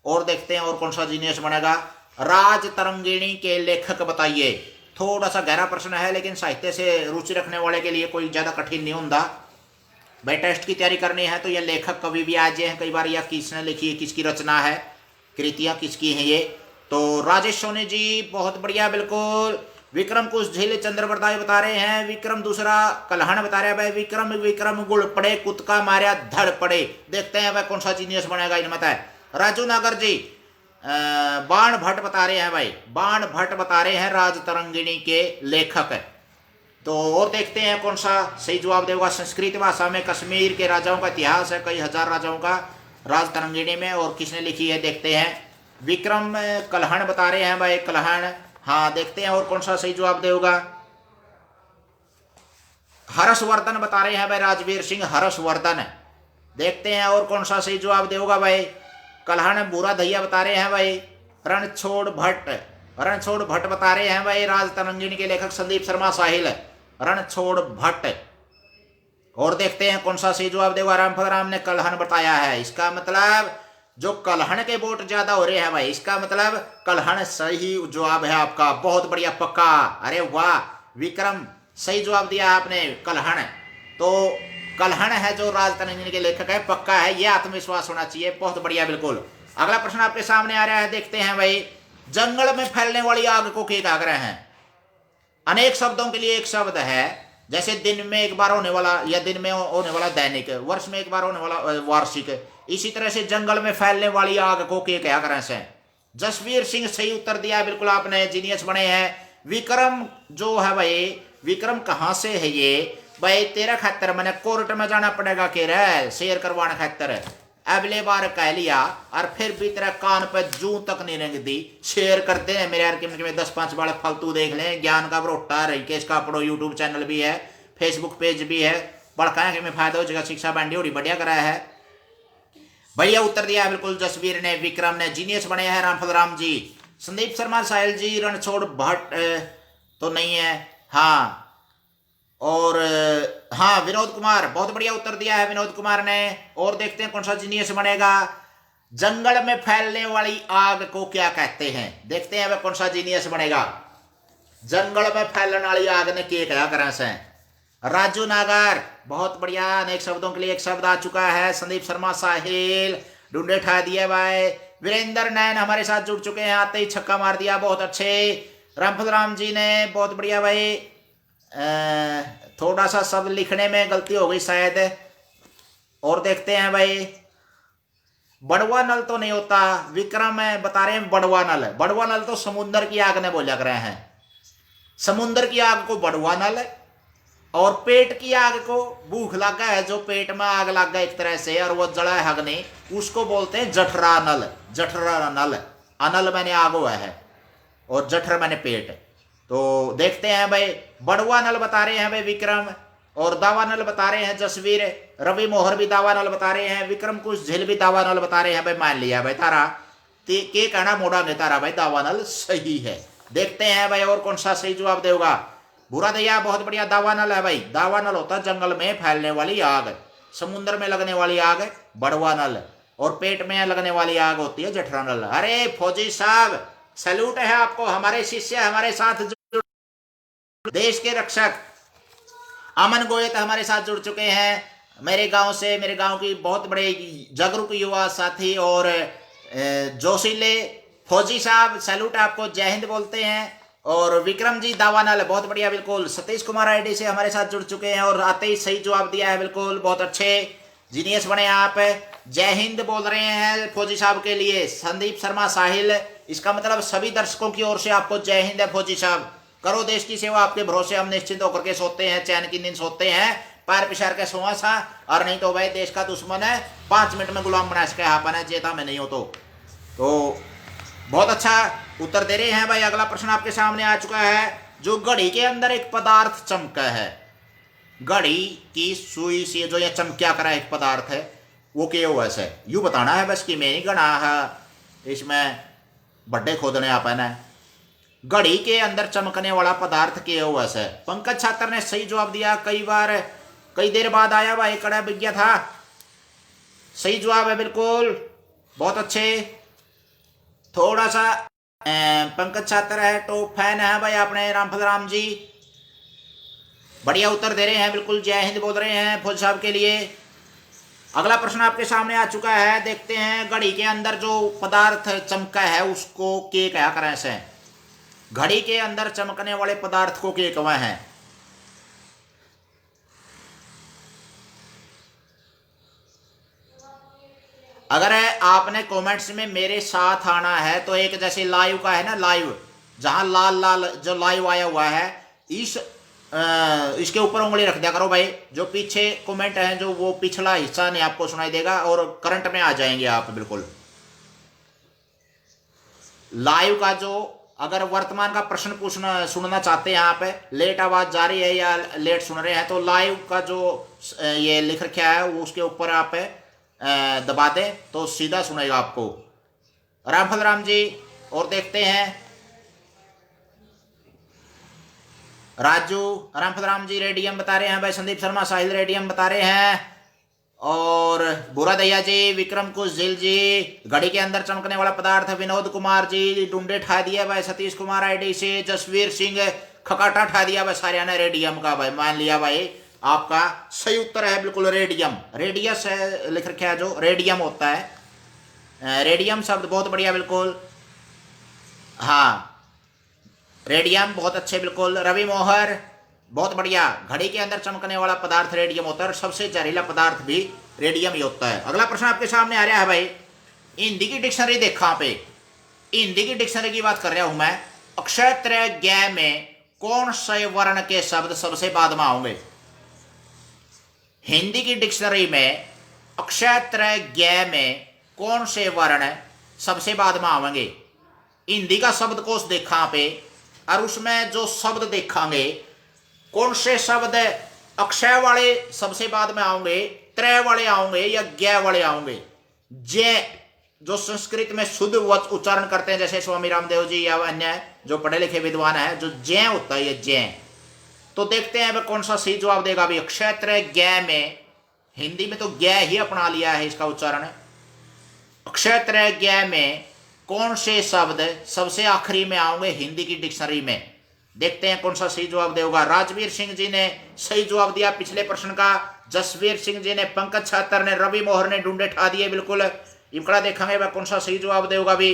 और देखते हैं और कौन सा जीनियस बनेगा। राज तरंगिणी के लेखक बताइए। थोड़ा सा गहरा प्रश्न है लेकिन साहित्य से रुचि रखने वाले के लिए कोई ज्यादा कठिन नहीं होता भाई। टेस्ट की तैयारी करनी है तो ये लेखक कवि भी आ जाए हैं कई बार, या किसने लिखी है, किसकी रचना है, कृतियां किसकी हैं ये। तो राजेश सोनी जी बहुत बढ़िया, बिल्कुल। विक्रम कुछ झील चंद्र बरदाई बता रहे हैं। विक्रम दूसरा कलहन बता रहे हैं भाई। विक्रम विक्रम गुड़ पड़े कुत्का मारा धड़ पड़े। देखते हैं भाई कौन सा जीनियस बनेगा इनमें है। राजू नागर जी बाण भट्ट बता रहे हैं भाई। बाण भट्ट बता रहे हैं राज तरंगिणी के लेखक। तो और देखते हैं कौन सा सही जवाब देगा। संस्कृत भाषा में कश्मीर के राजाओं का इतिहास है, कई हजार राजाओं का, राज तरंगिणी में, और किसने लिखी है देखते हैं। विक्रम कलहन बता रहे हैं भाई, कलहन। हाँ देखते हैं और कौन सा सही जवाब देगा। हर्षवर्धन बता रहे हैं भाई, राजवीर सिंह हर्षवर्धन। देखते हैं और कौन सा सही जवाब देगा भाई। कलहन बुरा दैया बता रहे हैं भाई। रणछोड़ भट्ट, रणछोड़ भट्ट बता रहे हैं भाई। राज तरंगिणी के लेखक संदीप शर्मा साहिल, रणछोड़ भट्ट। और देखते हैं कौन सा सही जवाब देगा। रामफल राम ने कलहन बताया है। इसका मतलब जो कलहन के वोट ज्यादा हो रहे हैं भाई, इसका मतलब कलहन सही जवाब है आपका, बहुत बढ़िया, पक्का। अरे वाह विक्रम, सही जवाब दिया आपने, कलहन। तो कलहन है जो राज तरंगिणी के लेखक है, पक्का है, ये आत्मविश्वास होना चाहिए, बहुत बढ़िया, बिल्कुल। अगला प्रश्न आपके सामने आ रहा है, देखते हैं भाई। जंगल में फैलने वाली आग को क्या कह रहे हैं? अनेक शब्दों के लिए एक शब्द है। जैसे दिन में एक बार होने वाला या दिन में होने वाला दैनिक, वर्ष में एक बार होने वाला वार्षिक, इसी तरह से जंगल में फैलने वाली आग को के क्या करें से। जसवीर सिंह सही उत्तर दिया बिल्कुल आपने, जीनियस बने हैं। विक्रम जो है भाई, विक्रम कहाँ से है ये भाई, तेरा खातर मैंने कोर्ट में जाना पड़ेगा के रे शेयर करवाने खातर, अगले बार कह लिया और फिर भी तेरा कान पे जू तक नहीं रेंग दी। शेयर करते हैं मेरे यार कि 10-5 बार फालतू देख लें। ज्ञान का बरोटा रहीकेश का पढ़ो यूट्यूब चैनल भी है, फेसबुक पेज भी है, बड़का है कि मैं फायदा हो जगह शिक्षा बैंडी हो बढ़िया कराया है। बढ़िया उत्तर दिया है बिल्कुल जसवीर ने, विक्रम ने, जीनियस बने हैं रामफल राम जी। संदीप शर्मा साहिल जी, रणछोड़ भट्ट तो नहीं है, हाँ, और हाँ विनोद कुमार, बहुत बढ़िया उत्तर दिया है विनोद कुमार ने। और देखते हैं कौन सा जीनियस बनेगा। जंगल में फैलने वाली आग को क्या कहते हैं, देखते हैं कौन सा जीनियस बनेगा। जंगल में फैलने वाली आग ने क्या करा से। राजू नागर, बहुत बढ़िया, अनेक शब्दों के लिए एक शब्द आ चुका है। संदीप शर्मा साहिल ढूंढे ठा दिया भाई। वीरेंद्र नैन हमारे साथ जुड़ चुके हैं, आते ही छक्का मार दिया, बहुत अच्छे। रामफल राम जी ने बहुत बढ़िया भाई, थोड़ा सा शब्द लिखने में गलती हो गई शायद। और देखते हैं भाई, बड़वा नल तो नहीं होता, विक्रम बता रहे हैं बड़वा नल। बड़वा नल तो समुद्र की आग ने बोला कर रहे हैं, समुद्र की आग को बड़वा नल, और पेट की आग को भूख लगा है, जो पेट में आग लग गया एक तरह से और वो जला है अग्नि, उसको बोलते हैं जठरा नल। जठरा नल, अनल मैंने आग हुआ है और जठर मैंने पेट। तो देखते हैं भाई, बड़वा नल बता रहे हैं भाई विक्रम, और दावा नल बता रहे हैं जसवीर। रवि मोहर भी दावा नल बता रहे हैं, विक्रम कुछ झिल भी दावा नल बता रहे हैं भाई। मान लिया भाई तारा के कहना मोड़ा में तारा भाई, दावा नल सही है। देखते हैं भाई और कौन सा सही जवाब देगा। बुरा दैया, बहुत बढ़िया, दावा नल है भाई। दावा नल होता है जंगल में फैलने वाली आग, समुद्र में लगने वाली आग बड़वा नल, और पेट में लगने वाली आग होती है जठरा नल। अरे फौजी साहब सैल्यूट है आपको, हमारे शिष्य हमारे साथ, देश के रक्षक अमन गोयत हमारे साथ जुड़ चुके हैं मेरे गांव से, मेरे गांव की बहुत बड़े जागरूक युवा साथी और जोशीले फौजी साहब, सैल्यूट आपको, जय हिंद बोलते हैं। और विक्रम जी दावानल, बहुत बढ़िया, बिल्कुल। सतीश कुमार आईडी से हमारे साथ जुड़ चुके हैं और आते ही सही जवाब दिया है, बिल्कुल, बहुत अच्छे, जीनियस बने आप। जय हिंद बोल रहे हैं फौजी साहब के लिए संदीप शर्मा साहिल, इसका मतलब सभी दर्शकों की ओर से आपको जय हिंद है फौजी साहब। करो देश की सेवा, आपके भरोसे हम निश्चिंत होकर के सोते हैं, चैन की नींद सोते हैं, पैर पिछाड़ के सोआ सा, और नहीं तो भाई देश का दुश्मन है, 5 मिनट में गुलाम बना सके हापन है, चेता में नहीं हो तो बहुत अच्छा उत्तर दे रहे हैं भाई। अगला प्रश्न आपके सामने आ चुका है। जो घड़ी के अंदर एक पदार्थ चमका है, घड़ी की सुई से जो ये चमक्या करा एक पदार्थ है, वो क्या हुआ है, यूं बताना है बस कि मैं नहीं गणा है इसमें बड्डे खोदने आपन है। घड़ी के अंदर चमकने वाला पदार्थ क्या हुआ है। पंकज छात्र ने सही जवाब दिया, कई बार कई देर बाद आया भाई, कड़ा बिक गया था, सही जवाब है, बिल्कुल, बहुत अच्छे। थोड़ा सा पंकज छात्र है तो फैन है भाई अपने रामफल राम जी, बढ़िया उत्तर दे रहे हैं, बिल्कुल, जय हिंद बोल रहे हैं फौज साहब के लिए। अगला प्रश्न आपके सामने आ चुका है, देखते हैं। घड़ी के अंदर जो पदार्थ चमका है उसको के क्या करें से। घड़ी के अंदर चमकने वाले पदार्थ को के कवा है। अगर आपने कमेंट्स में मेरे साथ आना है तो एक जैसे लाइव का है ना, लाइव जहां लाल लाल जो लाइव आया हुआ है, इसके ऊपर उंगली रख दिया करो भाई। जो पीछे कमेंट है जो वो पिछला हिस्सा नहीं आपको सुनाई देगा और करंट में आ जाएंगे आप, बिल्कुल। लाइव का जो अगर वर्तमान का प्रश्न पूछना सुनना चाहते हैं आप, लेट आवाज जा रही है या लेट सुन रहे हैं, तो लाइव का जो ये लिख रखा है वो उसके ऊपर आप दबा दें तो सीधा सुनेगा आपको। रामफल राम जी, और देखते हैं राजू, रामफल राम जी रेडियम बता रहे हैं भाई, संदीप शर्मा साहिल रेडियम बता रहे हैं, और बुरा दैया जी, विक्रम कुशजिल जी, घड़ी के अंदर चमकने वाला पदार्थ, विनोद कुमार जी ढूंढे ठा दिया भाई, सतीश कुमार आईडी से, जसवीर सिंह खकाटा ठा दिया भाई, सारे ने रेडियम का भाई मान लिया भाई। आपका सही उत्तर है बिल्कुल रेडियम, रेडियस है लिख रखा है जो रेडियम होता है, रेडियम शब्द बहुत बढ़िया, बिल्कुल, हाँ रेडियम, बहुत अच्छे, बिल्कुल। रवि मोहर बहुत बढ़िया। घड़ी के अंदर चमकने वाला पदार्थ रेडियम होता है और सबसे जहरीला पदार्थ भी रेडियम ही होता है। अगला प्रश्न आपके सामने आ रहा है भाई, हिंदी की डिक्शनरी देखा पे, हिंदी की डिक्शनरी की बात कर रहा हूं मैं। अक्षय तृतीया में कौन से वर्ण के शब्द सबसे बाद में आएंगे? हिंदी की डिक्शनरी में अक्षय तृतीया में कौन से वर्ण सबसे बाद में आवेंगे? हिंदी का शब्दकोश देखा पे और उसमें जो शब्द देखेंगे, कौन से शब्द अक्षय वाले सबसे बाद में आएंगे, त्रय वाले आएंगे या ज्ञ वाले आएंगे? जय जो संस्कृत में शुद्ध उच्चारण करते हैं, जैसे स्वामी रामदेव जी या अन्य जो पढ़े लिखे विद्वान है, जो जय होता है ये जय। तो देखते हैं वह कौन सा सही जवाब देगा अभी। अक्षय तृतीया में, हिंदी में तो ज्ञ ही अपना लिया है इसका उच्चारण। अक्षय तृतीया में कौन से शब्द सबसे आखिरी में आएंगे हिंदी की डिक्शनरी में? देखते हैं कौन सा सही जवाब देगा। राजवीर सिंह जी ने सही जवाब दिया पिछले प्रश्न का, जसवीर सिंह जी ने, पंकज छात्र ने, रवि मोहर ने ढूंढे ठा दिए बिल्कुल। इकड़ा देखेंगे वह कौन सा सही जवाब देगा भी।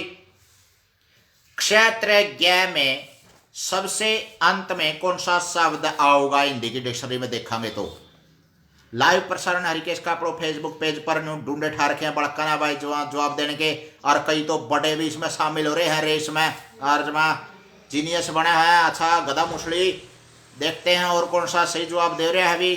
अक्षय तृतीया में सबसे अंत में कौन सा शब्द आएगा हिंदी की डिक्शनरी में देखेंगे तो। लाइव प्रसारण हरिकेश का अपने फेसबुक पेज पर ढूंढे ठा रखे हैं बड़काना भाई जवाब देने के, और कई तो बड़े भी इसमें शामिल हो रहे हैं रेस में, और जमा जीनियस बना है। अच्छा गधा मुसली, देखते हैं और कौन सा सही जवाब दे रहे हैं अभी।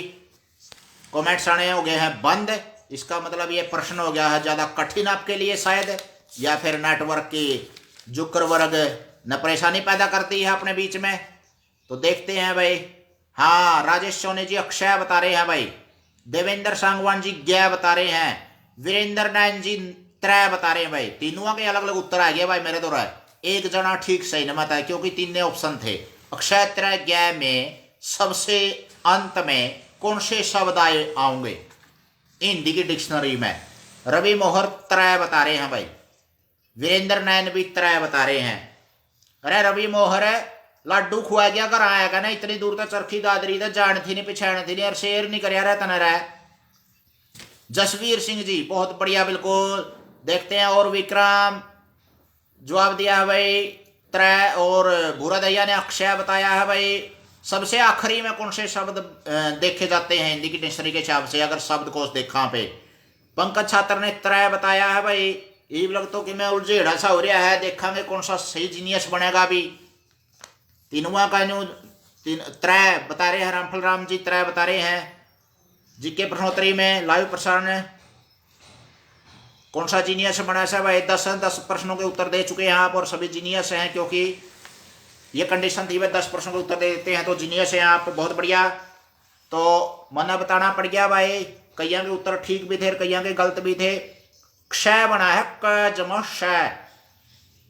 कमेंट्स आने हो गए हैं बंद, इसका मतलब ये प्रश्न हो गया है ज़्यादा कठिन आपके लिए शायद, या फिर नेटवर्क की जुकर वर्ग न परेशानी पैदा करती है अपने बीच में। तो देखते हैं भाई। हाँ, राजेश सोनी जी अक्षय बता रहे हैं भाई, देवेंद्र सांगवान जी ज्ञ बता रहे हैं, वीरेंद्र नारायण जी त्रय बता रहे हैं भाई। तीनों के अलग अलग उत्तर आ गए भाई मेरे द्वारा। एक जना ठीक सही न मत है क्योंकि तीन ऑप्शन थे। अक्षय तृतीया में सबसे अंत में कौन से शब्द आएंगे हिंदी की डिक्शनरी में? रवि मोहर त्रय बता रहे हैं भाई, वीरेंद्र नारायण भी त्रय बता रहे हैं। अरे रवि मोहर लाडू खुआ गया घर आएगा ना, इतनी दूर तक चरखी दादरी तक जान थी नहीं पिछाण थी नहीं, और शेर नहीं कर रहता न रहा। जसवीर सिंह जी बहुत बढ़िया बिल्कुल। देखते हैं और विक्रम जवाब दिया है भाई त्रय, और भूरा दैया ने अक्षय बताया है भाई। सबसे आखिरी में कौन से शब्द देखे जाते हैं हिंदी की डिक्शनरी के हिसाब से अगर शब्दकोश देखा पे? पंकज छात्र ने त्रय बताया है भाई। ये लग तो कि मैं उलझेड़ा सा हो रहा है, देखेंगे कौन सा सही जीनियस बनेगा अभी। तीनों का न्यू त्रय बता रहे हैं, रामफल राम जी त्रय बता रहे हैं। जीके प्रश्नोत्तरी में लाइव प्रसारण कौन सा जीनियस बना है भाई? 10 प्रश्नों के उत्तर दे चुके हैं आप, और सभी जीनियस हैं क्योंकि ये कंडीशन थी। वह 10 प्रश्नों के उत्तर दे देते हैं तो जीनियस हैं आप, बहुत बढ़िया। तो मना बताना पड़ गया भाई, कईया के उत्तर ठीक भी थे, कईया के गलत भी थे। क्षय बना है क जमा शय।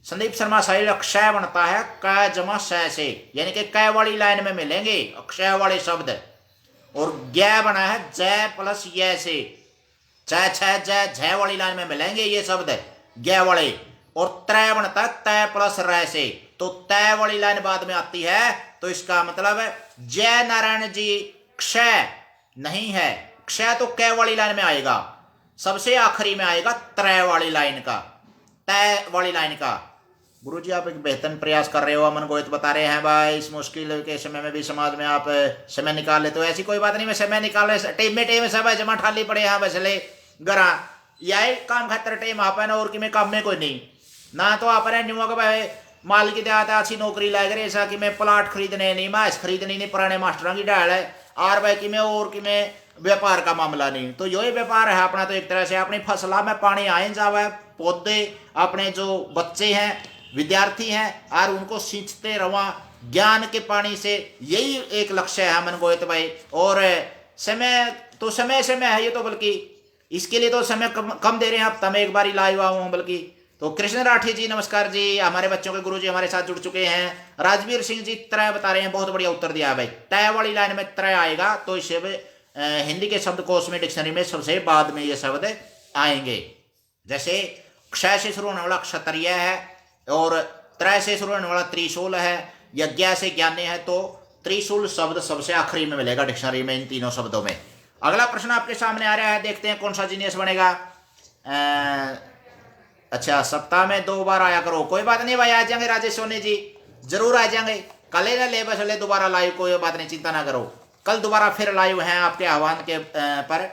संदीप शर्मा साहिल अक्षय बनता है क जमा शय से, यानी कि क वाली लाइन में मिलेंगे अक्षय वाले शब्द। और ज्ञ बना है जय प्लस य से, जय छय जय झय वाली लाइन में मिलेंगे ये शब्द ज्ञ वाले। और त्रय बनता है तय प्लस रय से, तो तय वाली लाइन बाद में आती है, तो इसका मतलब जय नारायण जी क्षय नहीं है, क्षय तो क वाली लाइन में आएगा, सबसे आखिरी में आएगा त्रय वाली लाइन का, तय वाली लाइन का। गुरुजी आप एक बेहतर प्रयास कर रहे हो, अमन गोयत बता रहे हैं भाई। इस मुश्किल के समय में भी समाज में आप समय निकाल लेते हो, ऐसी कोई बात नहीं, मैं समय निकाल रहे टेम सब जमा ठाली पड़े हैं बसले गरा यही काम खातर टेम आप है ना, और कि मैं काम में कोई नहीं ना। तो आप न्यूआ को भाई माल की देता अच्छी नौकरी लग रही ऐसा कि मैं प्लाट खरीदने नहीं, मैस खरीदनी नहीं, पुराने मास्टरों की डाल है, और भाई कि मैं और कि मैं व्यापार का मामला नहीं। तो यही व्यापार है अपना, तो एक तरह से अपनी फसला में पानी आए जावे, पौधे अपने जो बच्चे हैं विद्यार्थी हैं और उनको सींचते रवा ज्ञान के पानी से, यही एक लक्ष्य है मन गोयत भाई। और समय तो समय समय है ये तो, बल्कि इसके लिए तो समय कम दे रहे हैं, हफ्ता में एक बार ही लाइव आऊँ बल्कि। तो कृष्ण राठी जी नमस्कार जी, हमारे बच्चों के गुरुजी हमारे साथ जुड़ चुके हैं। राजवीर सिंह जी त्रय बता रहे हैं, बहुत बढ़िया उत्तर दिया भाई। तय वाली लाइन में त्रय आएगा तो इसे हिंदी के शब्दकोश में डिक्शनरी में सबसे बाद में ये शब्द आएंगे। जैसे क्षय से शुरू होने वाला क्षत्रिय है, और त्रय से शुरू होने वाला त्रिशूल है, यज्ञ से ज्ञानी है, तो त्रिशूल शब्द सबसे आखिरी में मिलेगा डिक्शनरी में इन तीनों शब्दों में। अगला प्रश्न आपके सामने आ रहा है, देखते हैं कौन सा जीनियस बनेगा। अच्छा, सप्ताह में 2 बार आया करो, कोई बात नहीं भाई, आ जाएंगे राजेश सोनी जी, जरूर आ जाएंगे। कल ही ना ले बस ले दोबारा लाइव, कोई बात नहीं, चिंता ना करो। कल दोबारा फिर लाइव हैं आपके आह्वान के पर,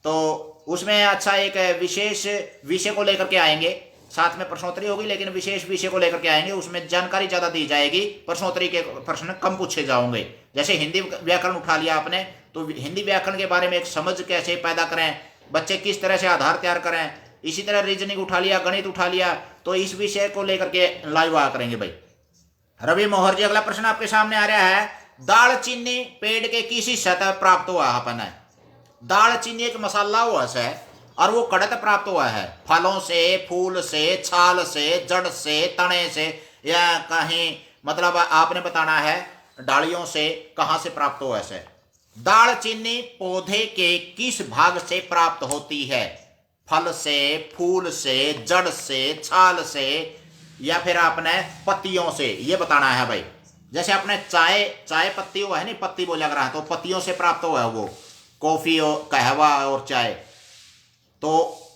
तो उसमें अच्छा एक विशेष विषय को लेकर के आएंगे, साथ में प्रश्नोत्तरी होगी, लेकिन विशेष विषय को लेकर के आएंगे, उसमें जानकारी ज्यादा दी जाएगी, प्रश्नोत्तरी के प्रश्न कम पूछे जाओगे। जैसे हिंदी व्याकरण उठा लिया आपने, तो हिंदी व्याकरण के बारे में एक समझ कैसे पैदा करें, बच्चे किस तरह से आधार तैयार करें, इसी तरह रीजनिंग उठा लिया, गणित उठा लिया, तो इस विषय को लेकर के लाइव आ करेंगे भाई। रवि मोहर जी, अगला प्रश्न आपके सामने आ रहा है, दाल चीनी पेड़ के किस हिस्से तक प्राप्त हुआ है? दाल चीनी एक मसाला हुआ है और वो कड़त प्राप्त हुआ है फलों से, फूल से, छाल से, जड़ से, तने से, या कहीं मतलब आपने बताना है डालियों से, कहां से प्राप्त हुआ है। दाल चीनी पौधे के किस भाग से प्राप्त होती है? फल से, फूल से, जड़ से, छाल से, या फिर आपने पत्तियों से, ये बताना है भाई। जैसे आपने चाय पत्ती हुआ है नहीं, पत्ती बोला कर रहा है, तो पत्तियों से प्राप्त हुआ है वो, कॉफी और कहवा और चाय। तो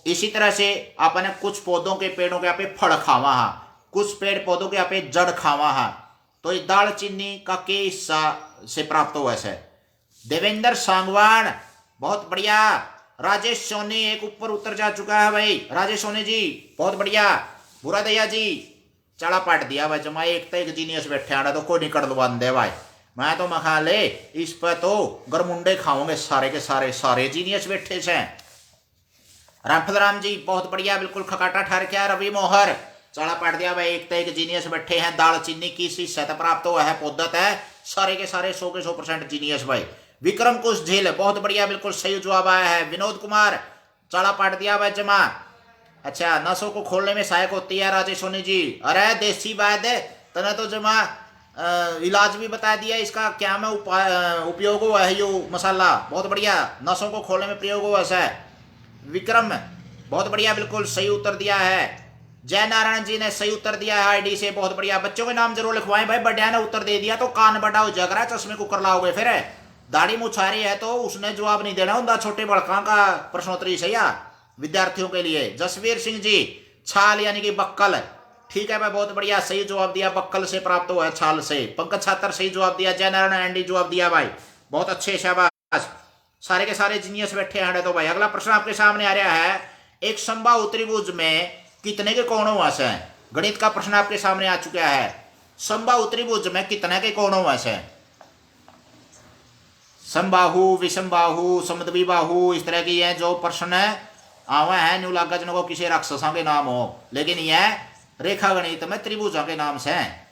इसी तरह से आपने कुछ पौधों के पेड़ों के आप फल खावा हा, कुछ पेड़ पौधों के आप जड़ खावा हा, तो ये दाल चीनी का के हिस्सा से प्राप्त हुआ है। देवेंद्र सांगवान, बहुत बढ़िया। राजेश सोनी एक ऊपर उतर जा चुका है भाई, राजेश सोनी जी बहुत बढ़िया। बुरा दया जी चढ़ा पाट दिया भाई, जमा एक तो एक जीनियस बैठे आना, तो कोई नहीं कर दो दे भाई, मैं तो मखा ले इस पर तो गरमुंडे खाओगे सारे के सारे जीनियस बैठे से। रामफल राम जी बहुत बढ़िया, बिल्कुल खकाटा ठहर क्या। रवि मोहर चढ़ा पाट दिया भाई, एक तो एक जीनियस बैठे हैं। दाल चीनी किस हिस्से तक प्राप्त हुआ है? पौधत है, सारे के सारे 100 के 100% जीनियस भाई। विक्रम कुश झील बहुत बढ़िया, बिल्कुल सही जवाब आया है। विनोद कुमार चढ़ा पाट दिया भाई जमा। अच्छा, नसों को खोलने में सहायक होती है राजेश सोनी जी, अरे देसी बात है, तने तो जमा इलाज भी बता दिया इसका, क्या में उपयोग हुआ है यो मसाला, बहुत बढ़िया, नसों को खोलने में प्रयोग हुआ है। विक्रम बहुत बढ़िया, बिल्कुल सही उत्तर दिया है। जय नारायण जी ने सही उत्तर दिया है आईडी से, बहुत बढ़िया। बच्चों के नाम जरूर लिखवाएं भाई, बड्या ने उत्तर दे दिया तो कान बड़ा हो जाएगा, चश्मे को कर लाओगे फिर। दाढ़ी मुछारी है तो उसने जवाब नहीं देना होता, छोटे बड़का का प्रश्नोत्तरी सही है विद्यार्थियों के लिए। जसवीर सिंह जी छाल यानी कि बक्कल, ठीक है भाई, बहुत बढ़िया, सही जवाब दिया, बक्कल से प्राप्त हुआ है, छाल से। पंकज छात्र सही जवाब दिया। जय नारायण एंडी जवाब दिया भाई, बहुत अच्छे, शाबाश, सारे के सारे जीनियस बैठे हैं। तो भाई अगला प्रश्न आपके सामने आ रहा है, एक समबाहु त्रिभुज में कितने के कोण वास है? गणित का प्रश्न आपके सामने आ चुका है। समबाहु त्रिभुज में कितने के कोण वास है? समबाहु, विषमबाहु, समद्विबाहु, इस तरह की है जो प्रश्न आवा है, न्यू लागा जिनको किसी राक्षसों के नाम हो, लेकिन यह रेखा गणित में त्रिभुजों के नाम से है।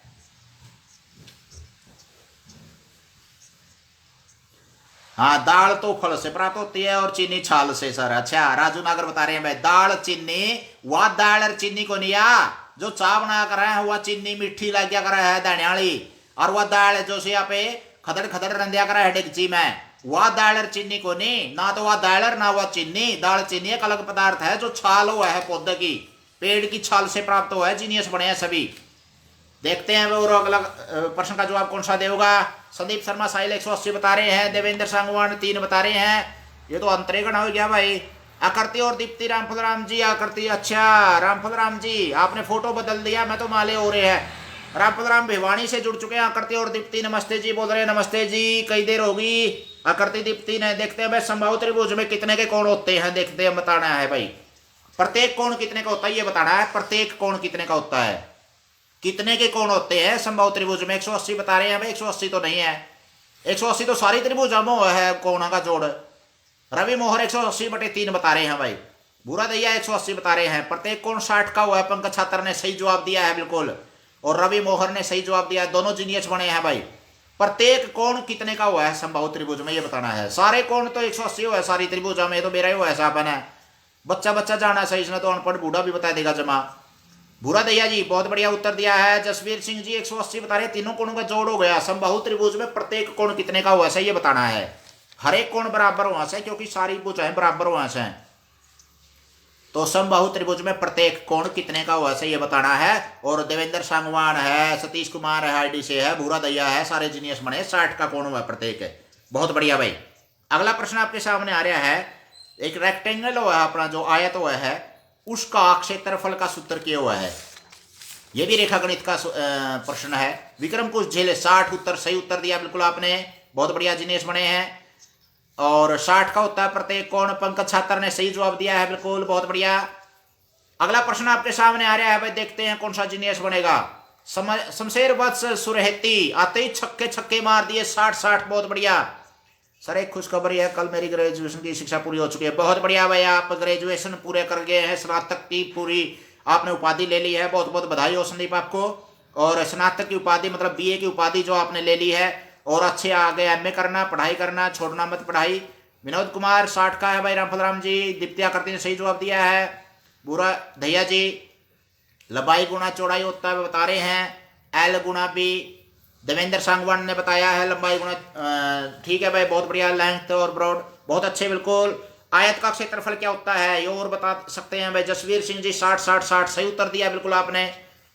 हाँ, दाल तो फल से प्राप्त होती है और चीनी छाल से सर। अच्छा, राजू नागर बता रहे हैं भाई, दाल चीनी, वह दाल और चीनी को नहीं आ जो चा बना कर है, वह चीनी मीठी लग गया कर है दाण्याली, और वह दाल जो से यहाँ पे खदड़ खदड़ रंधिया कर है डेगची में, वह दाल और चीनी को नहीं, ना तो वह दाल और ना वह चीनी। दाल चीनी एक अलग पदार्थ है जो छाल हुआ है पौधे की, पेड़ की छाल से प्राप्त हुआ है, जीनियस बने हैं सभी। देखते हैं और अगला प्रश्न का जवाब कौन सा देगा। संदीप शर्मा साहिल 180 बता रहे हैं, देवेंद्र सांगवान 3 बता रहे हैं, ये तो अंतरेगण हो गया भाई। आकृति और दीप्ति, रामफल राम जी आकृति, अच्छा रामफल राम जी आपने फोटो बदल दिया, मैं तो माले हो रहे हैं। रामफल राम भिवानी से जुड़ चुके हैं, आकृति और दीप्ति नमस्ते जी बोल रहे हैं, नमस्ते जी, कई देर होगी आकृति दीप्ति ने। देखते हैं भाई समबाहु त्रिभुज में कितने के कोण होते हैं, देखते हैं, बताना है भाई। प्रत्येक कोण कितने का होता है ये बताना है, प्रत्येक कोण कितने का होता है, कितने के कोण होते हैं समबाहु त्रिभुज में। 180 बता रहे हैं भाई, 180 तो नहीं है, 180 तो सारी त्रिभुजों में है कोणों का जोड़। रवि मोहर 180/3 बता रहे हैं भाई, बुरा दैया 180 बता रहे हैं, प्रत्येक कोण 60 का हुआ है। पंकज छात्र ने सही जवाब दिया है बिल्कुल, और रवि मोहर ने सही जवाब दिया, दोनों जीनियस बने हैं भाई। प्रत्येक कोण कितने का हुआ है समबाहु त्रिभुज में ये बताना है। सारे कोण तो 180 हुआ है सारी त्रिभुजों में, तो मेरा ही हुआ है साहब है, बच्चा जाना सही, इसने तो अनपढ़ बूढ़ा भी बता देगा जमा। बुरा दैया जी बहुत बढ़िया उत्तर दिया है। जसवीर सिंह जी 180 बता रहे हैं, तीनों कोणों का जोड़ हो गया। समबाहु त्रिभुज में प्रत्येक कोण कितने का हुआ है ये बताना है, हर एक कोण बराबर हुआ है क्योंकि सारी भुजाएं बराबर हुआ है, तो समबाहु त्रिभुज में प्रत्येक कोण कितने का हुआ है ये बताना है। और देवेंद्र सांगवान है, सतीश कुमार है आईडी से है, भूरा दैया है, सारे जीनियस बने, 60 का कोण हुआ है प्रत्येक है, बहुत बढ़िया भाई। अगला प्रश्न आपके सामने आ रहा है, एक रेक्टेंगल हुआ है अपना जो आयत हुआ है, उसका क्षेत्रफल का सूत्र क्या हुआ है। ये भी रेखा गणित का प्रश्न है। विक्रम कुछ झेले 60 उत्तर सही उत्तर दिया बिल्कुल आपने, बहुत बढ़िया जिनेश बने हैं। और 60 का होता है प्रत्येक कोण, पंकज छात्र ने सही जवाब दिया है बिल्कुल, बहुत बढ़िया। अगला प्रश्न आपके सामने आ रहा है भाई, देखते हैं कौन सा जिनेश बनेगा। शमशेर वत्स सुरहेती आते ही छक्के छक्के मार दिए 60-60, बहुत बढ़िया सर। एक खुशखबरी है, कल मेरी ग्रेजुएशन की शिक्षा पूरी हो चुकी है, बहुत बढ़िया भाई, आप ग्रेजुएशन पूरे कर गए हैं, स्नातक की पूरी आपने उपाधि ले ली है, बहुत बहुत बधाई हो संदीप आपको। और स्नातक की उपाधि मतलब बीए की उपाधि जो आपने ले ली है, और अच्छे आगे एमए करना, पढ़ाई करना, छोड़ना मत पढ़ाई। विनोद कुमार 60 का है भाई, रामफल राम जी, दीप्तिया करती ने सही जवाब दिया है। बुरा धैया जी लंबाई गुणा चौड़ाई होता है बता रहे हैं, एल गुणा बी। देवेंद्र सांगवान ने बताया है लंबाई गुणा, ठीक है भाई, बहुत बढ़िया। लेंथ और ब्रॉड, बहुत अच्छे बिल्कुल। आयत का क्षेत्रफल क्या होता है ये और बता सकते हैं भाई, जसवीर सिंह जी 60-60-60 सही उत्तर दिया बिल्कुल आपने।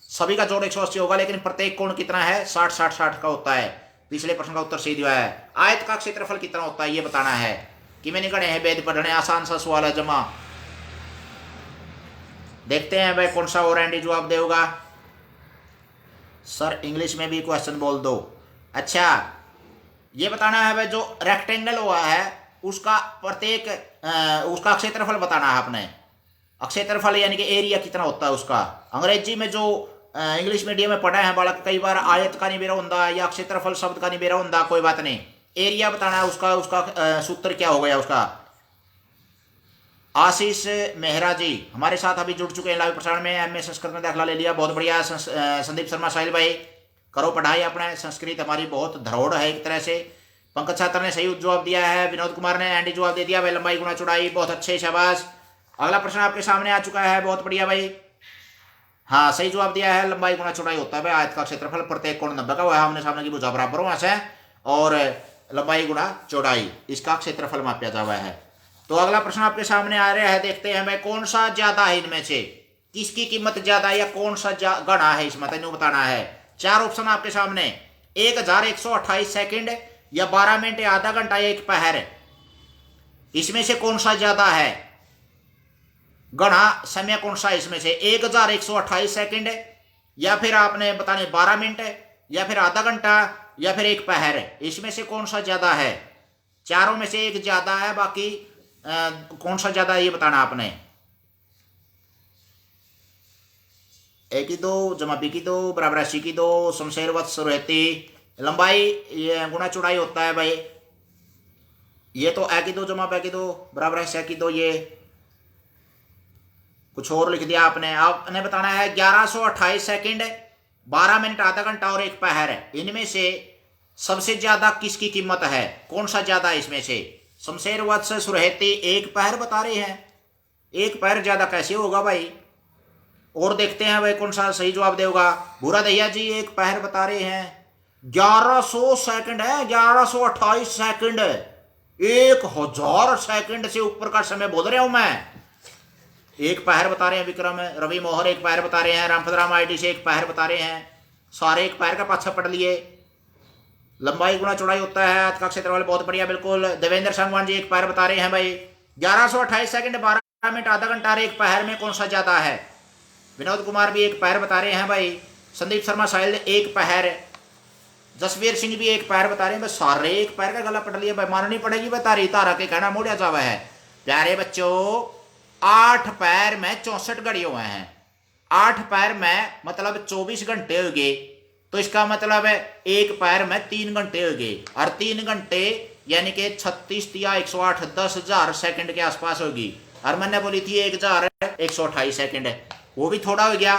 सभी का जोड़ 180 होगा, लेकिन प्रत्येक कोण कितना है, 60-60-60 का होता है। पिछले प्रश्न का उत्तर सही दिया है। आयत का क्षेत्रफल कितना होता है ये बताना है। कि मैंने गणे हैं वेद पढ़ने, आसान सा सवाल है जमा। देखते हैं भाई कौन सा और एंडी जवाब देगा। सर इंग्लिश में भी क्वेश्चन बोल दो। अच्छा ये बताना है भाई, जो रेक्टेंगल हुआ है उसका प्रत्येक उसका क्षेत्रफल बताना है आपने। क्षेत्रफल यानी कि एरिया कितना होता है उसका। अंग्रेजी में जो इंग्लिश मीडियम में पढ़ा है बालक, कई बार आयत का नहीं बेरा होता या क्षेत्रफल शब्द का नहीं बेरा होता, कोई बात नहीं, एरिया बताना है उसका। उसका सूत्र क्या हो गया उसका। आशीष मेहरा जी हमारे साथ अभी जुड़ चुके हैं लाइव प्रसारण में, एमए संस्कृत में दाखिला ले लिया, बहुत बढ़िया। संदीप शर्मा साहिल भाई करो पढ़ाई अपने, संस्कृत हमारी बहुत धरोहर है एक तरह से। पंकज छात्र ने सही जवाब दिया है, विनोद कुमार ने एंडी जवाब दे दिया भाई, लंबाई गुणा चौड़ाई, बहुत अच्छे शाबाश। अगला प्रश्न आपके सामने आ चुका है, बहुत बढ़िया भाई। हाँ सही जवाब दिया है, लंबाई गुणा चौड़ाई होता है भाई, आयत का क्षेत्रफल प्रत्येक कोण 90 का हुआ है, हमने सामने की भुजा बराबर हुआ है, और लंबाई गुणा चौड़ाई इसका क्षेत्रफल मापा जा हुआ है। तो अगला प्रश्न आपके सामने आ रहा है, देखते हैं भाई कौन सा ज्यादा है इनमें से, किसकी कीमत ज्यादा या कौन सा गणा है इसमें, तेन बताना है। 4 ऑप्शन आपके सामने, 1128 सेकंड या 12 मिनट या आधा घंटा या 1 पहर, इसमें से कौन सा ज्यादा है गणा समय, कौन सा इसमें से 1128 सेकंड या फिर आपने बताने 12 मिनट या फिर आधा घंटा या फिर 1 पहर, इसमें से कौन सा ज्यादा है। चारों में से एक ज्यादा है, बाकी कौन सा ज्यादा है ये बताना आपने। ए की 2 जमा बी की 2 बराबर सी की 2, शमशेर वत्स रहती, लंबाई ये गुणा चौड़ाई होता है भाई, ये तो ए की 2 जमा बी की 2 बराबर सी की 2, ये कुछ और लिख दिया आपने। आपने बताना है 1128 सेकंड, 12 मिनट आधा घंटा और 1 पहर, इनमें से सबसे ज्यादा किसकी कीमत है, कौन सा ज्यादा है इसमें से। शमशेर वत्स सुरहेती 1 पहर बता रहे हैं, 1 पहर ज्यादा कैसे होगा भाई, और देखते हैं भाई कौन सा सही जवाब देगा। भूरा दैया जी 1 पहर बता रहे हैं, 1100 सेकंड है, 1128 सेकंड, 1000 सेकंड से ऊपर का समय बोल रहा हूं मैं। 1 पहर बता रहे हैं विक्रम, रवि मोहर 1 पहर बता रहे हैं, रामभद्राम आईडी से 1 पहर बता रहे हैं, सारे 1 पहर का पाछा पढ़ लिए। लंबाई गुणा चौड़ाई होता है, आज का क्षेत्रफल, बहुत बढ़िया बिल्कुल। देवेंद्र सांगवान जी 1 पहर बता रहे हैं भाई, 1128 सेकंड, 12 मिनट आधा घंटा और 1 पहर में कौन सा ज्यादा है। विनोद कुमार भी 1 पहर बता रहे हैं भाई, संदीप शर्मा साहिल 1 पहर, जसवीर सिंह भी 1 पहर बता रहे हैं भाई, सारे 1 पहर का गला पढ़ लिया भाई, माननी पड़ेगी भाई, तारी तारा के कहना मोड़िया जावा है। प्यारे बच्चों 8 पैर में 64 घड़ी हुए हैं, 8 पैर में मतलब 24 घंटे हो गए, तो इसका मतलब है 1 पैर में 3 घंटे हो गए, और 3 घंटे यानी कि 36 या 108 10,000 सेकंड के आसपास होगी। और मैंने बोली थी 1128 सेकंड, वो भी थोड़ा हो गया,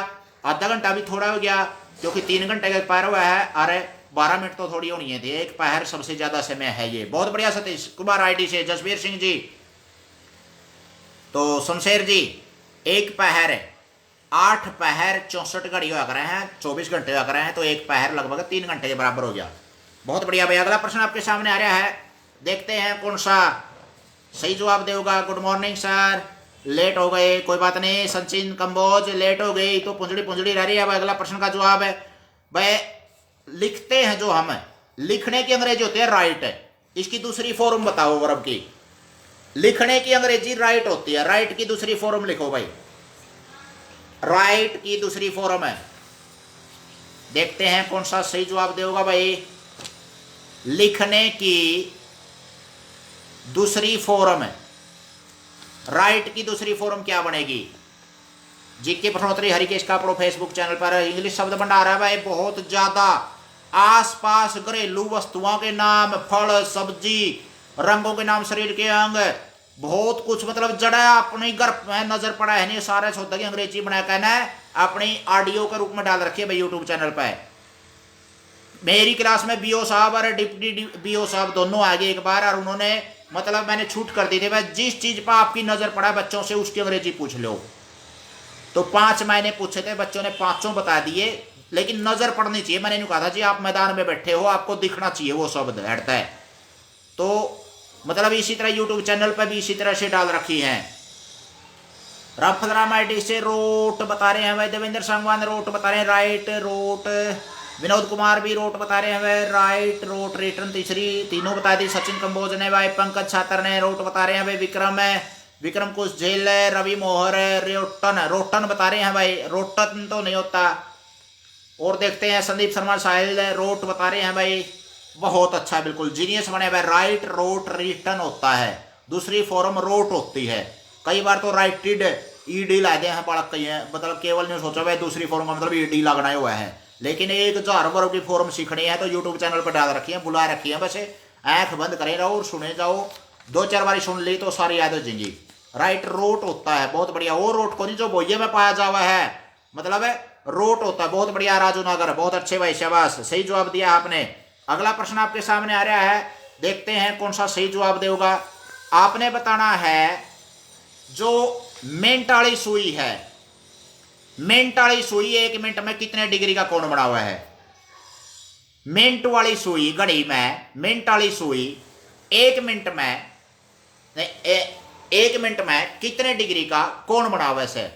आधा घंटा भी थोड़ा हो गया, क्योंकि 3 घंटे का पैर हुआ है, और 12 मिनट तो थोड़ी होनी है, 1 पैर सबसे ज्यादा समय है ये। बहुत बढ़िया सतीश कुमार आईडी से, जसवीर सिंह जी, तो शमशेर जी 1 पहर 8 पहर 64 घड़ी हुआ कर रहे हैं, 24 घंटे हुआ कर रहे हैं, तो 1 पहर लगभग 3 घंटे के बराबर हो गया। बहुत बढ़िया भाई। अगला प्रश्न आपके सामने आ रहा है, देखते हैं कौन सा सही जवाब देगा। गुड मॉर्निंग सर, लेट हो गए, कोई बात नहीं। सचिन कंबोज लेट हो गई तो पुंजड़ी पुंजड़ी रह रही है भाई। अगला प्रश्न का जवाब है भाई, लिखते हैं जो हम, लिखने की अंग्रेजी होती है राइट, इसकी दूसरी फॉर्म बताओ वर्ब की। लिखने की अंग्रेजी राइट होती है, राइट की दूसरी फॉर्म लिखो भाई, राइट की दूसरी फॉर्म है देखते हैं कौन सा सही जवाब देगा भाई। लिखने की दूसरी फॉर्म, राइट की दूसरी फॉर्म क्या बनेगी? जीके प्रश्नोत्तरी हरिकेश कापड़ो फेसबुक चैनल पर इंग्लिश शब्द भंडार है भाई, बहुत ज्यादा। आसपास घरेलू वस्तुओं के नाम, फल सब्जी, रंगों के नाम, शरीर के अंग, बहुत कुछ मतलब जड़ा अपने घर में नजर पड़ा है नहीं, सारे शब्द की अंग्रेजी बना कहना है अपनी ऑडियो के रूप में डाल रखी है भाई यूट्यूब चैनल पर। मेरी क्लास में बीओ साहब और डिप्टी बीओ साहब दोनों आ गए एक बार, और उन्होंने मतलब मैंने छूट कर दी थी भाई, जिस चीज पर आपकी नजर पड़ा बच्चों से उसकी अंग्रेजी पूछ लो। तो 5 महीने पूछे थे, बच्चों ने 5 बता दिए, लेकिन नजर पड़नी चाहिए। मैंने कहा था जी आप मैदान में बैठे हो, आपको दिखना चाहिए वो शब्द हटता है। तो मतलब इसी तरह यूट्यूब चैनल पर भी इसी तरह से डाल रखी है। रामफलराम आईडी से रोट बता रहे हैं भाई, देवेंद्र संगवान रोट बता रहे हैं, राइट रोट। विनोद कुमार भी रोट बता रहे हैं भाई, राइट रोट। रिटर्न तीसरी तीनों बता दी। सचिन कंबोज ने भाई, पंकज छात्र ने रोट बता रहे हैं भाई, विक्रम है, विक्रम कुछ झेल है, रवि मोहर रोटन, रोटन बता रहे हैं भाई, रोटन तो नहीं होता। और देखते हैं संदीप शर्मा साहिल रोट बता रहे हैं भाई, बहुत अच्छा, बिल्कुल जीनियस बने भाई। राइट रोट रिटर्न होता है, दूसरी फॉर्म रोट होती है। कई बार तो राइटेड ईडी लाते हैं बालक, कही है मतलब केवल नहीं सोचा भाई दूसरी फॉर्म का मतलब ईडी लगना हुआ है, लेकिन एक 1000 वर्ग की फॉर्म सीखनी है तो यूट्यूब चैनल पर डाल रखी है, बुला रखी है। वैसे आंख बंद करे रहो और सुने जाओ, 2-4 बार सुन ली तो सारी याद हो जाएंगी। राइट रोट होता है, बहुत बढ़िया। वो रोट को नहीं जो बोइये में पाया जावा है, मतलब है रोट होता है, बहुत बढ़िया राजू नागर, बहुत अच्छे भाई, शाबाश, सही जवाब दिया आपने। अगला प्रश्न आपके सामने आ रहा है, देखते हैं कौन सा सही जवाब देगा। आपने बताना है जो मिनट वाली सुई है, मिनट वाली सुई 1 मिनट में कितने डिग्री का कोण बना हुआ है? मिनट वाली सुई घड़ी में, मिनट वाली सुई 1 मिनट में, 1 मिनट में कितने डिग्री का कोण बना हुआ है?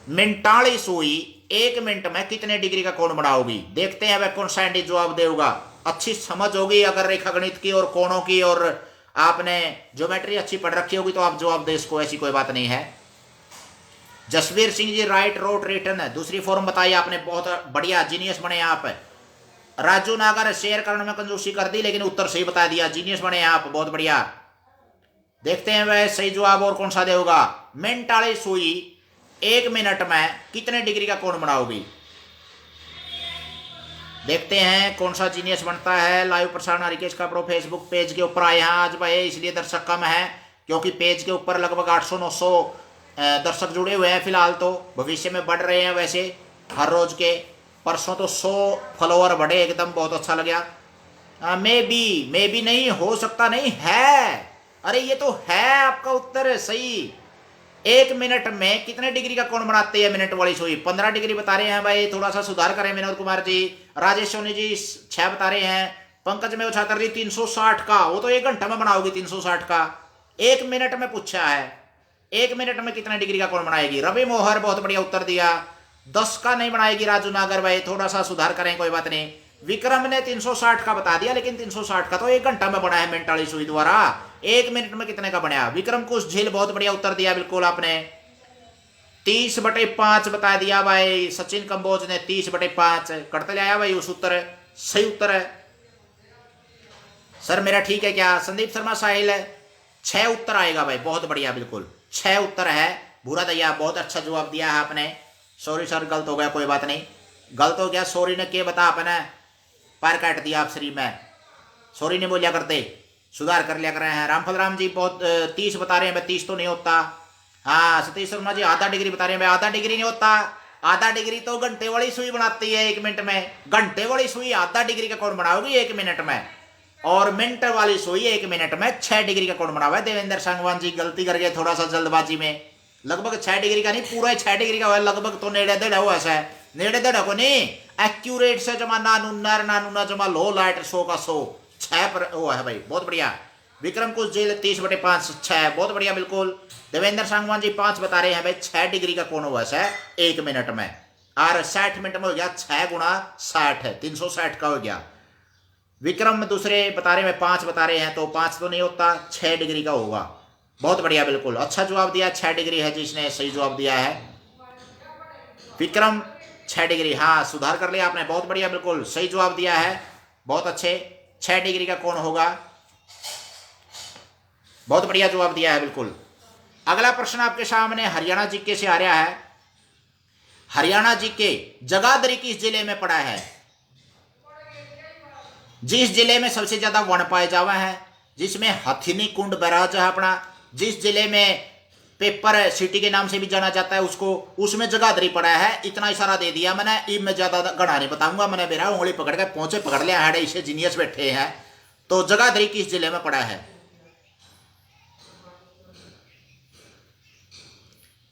मिनट वाली सुई 1 मिनट में कितने डिग्री का कोण बनाओगी? देखते हैं वह कौन सा जवाब देगा। अच्छी समझ होगी अगर रेखा गणित की और कोणों की, और आपने ज्योमेट्री अच्छी पढ़ रखी होगी तो आप जवाब दे इसको, ऐसी कोई बात नहीं है। Jasvir Singh ji right road return है, दूसरी फॉर्म बताई आपने, बहुत बढ़िया, जीनियस बने आप। राजू नागर शेयर करने में कंजूसी कर दी लेकिन उत्तर सही बता दिया, जीनियस बने आप, बहुत बढ़िया। देखते हैं वह सही जवाब और कौन सा देगा। मिनट वाली सुई 1 मिनट में कितने डिग्री का कोण बनाओगी? देखते हैं कौन सा जीनियस बनता है। लाइव प्रसारण हरिकेश का प्रो फेसबुक पेज के ऊपर आए हैं आज भाई, इसलिए दर्शक कम है, क्योंकि पेज के ऊपर लगभग 800-900 दर्शक जुड़े हुए हैं फिलहाल, तो भविष्य में बढ़ रहे हैं वैसे हर रोज के। परसों तो 100 फॉलोअर बढ़े, एकदम बहुत अच्छा लगा। मे बी नहीं, हो सकता नहीं है, अरे ये तो है आपका उत्तर सही। 1 मिनट में कितने डिग्री का कोण बनाते हैं मिनट वाली सुई? 15 डिग्री बता रहे हैं भाई, थोड़ा सा सुधार करें विनोद कुमार जी। राजेश सोनी जी 6 बता रहे हैं। पंकज में छात्र जी 360 का, वो तो 1 घंटा में बनाओगी 360 का, 1 मिनट में पूछा है 1 मिनट में कितने डिग्री का कोण बनाएगी? रवि मोहर बहुत बढ़िया उत्तर दिया। 10 का नहीं बनाएगी राजू नागर भाई, थोड़ा सा सुधार करें, कोई बात नहीं। विक्रम ने 360 का बता दिया, लेकिन 360 का तो 1 घंटा में बना है मिनट वाली सुई द्वारा, 1 मिनट में कितने का बना? विक्रम कुछ झील बहुत बढ़िया उत्तर दिया, बिल्कुल आपने 30/5 बता दिया भाई। सचिन कंबोज ने 30/5 करते ले आया भाई, उस उत्तर सही उत्तर है। सर मेरा ठीक है क्या? संदीप शर्मा साहिल 6 उत्तर आएगा भाई, बहुत बढ़िया, बिल्कुल 6 उत्तर है। बुरा दैया बहुत अच्छा जवाब दिया है आपने। सॉरी सर गलत हो गया, कोई बात नहीं, गलत हो गया, सॉरी ने क्या बता, आपने पैर काट दिया आप श्री में, सॉरी नहीं बोलिया करते, सुधार कर लिया कर रहे हैं। रामफल राम जी बहुत 30 बता रहे हैं, 30 तो नहीं होता। हाँ सतीश शर्मा जी आधा डिग्री बता रहे हैं, आधा डिग्री नहीं होता, आधा डिग्री तो घंटे वाली सुई बनाती है 1 मिनट में, घंटे वाली सुई आधा डिग्री का कोण बनाओगी 1 मिनट में, और मिनट वाली सुई 1 मिनट में 6 डिग्री का कोण बना हुआ है। देवेंद्र संगवान जी गलती कर गए थोड़ा सा जल्दबाजी में, लगभग 6 डिग्री का नहीं, पूरा 6 डिग्री का हुआ, लगभग तो नेड़े देड़ा हुआ है, नेड़े देड़ा को नहीं, एक्यूरेट से जमा नानूना जमा लो लाइट 100 का 100, 6 पर वो है भाई, बहुत बढ़िया। विक्रम कुछ जेल 30/5 6, बहुत बढ़िया, बिल्कुल। देवेंद्र सांगवान जी 5 बता रहे हैं भाई, 6 डिग्री का कोण हुआ है 1 मिनट में, और 60 मिनट में हो गया 6 × 60 है 360 का हो गया। विक्रम दूसरे बता रहे हैं 5 बता रहे हैं, तो 5 तो नहीं होता, 6 डिग्री का होगा, बहुत बढ़िया, बिल्कुल अच्छा जवाब दिया, 6 डिग्री है जिसने सही जवाब दिया है। विक्रम 6 डिग्री, हाँ सुधार कर लिया आपने, बहुत बढ़िया, बिल्कुल सही जवाब दिया है, बहुत अच्छे। 6 डिग्री का कौन होगा, बहुत बढ़िया जवाब दिया है, बिल्कुल। अगला प्रश्न आपके सामने हरियाणा जीके से आ रहा है। हरियाणा जीके जगाधरी किस जिले में पड़ा है? जिस जिले में सबसे ज्यादा वन पाए जावा है, जिसमें हथिनी कुंड बैराज है अपना, जिस जिले में पेपर सिटी के नाम से भी जाना जाता है उसको, उसमें जगाधरी पड़ा है। इतना इशारा दे दिया मैंने, अब मैं ज्यादा गणा नहीं बताऊंगा, मैंने मेरा उंगली पकड़ के पहुंचे पकड़ लिया है, इसे जीनियस बैठे हैं। तो जगाधरी किस जिले में पड़ा है?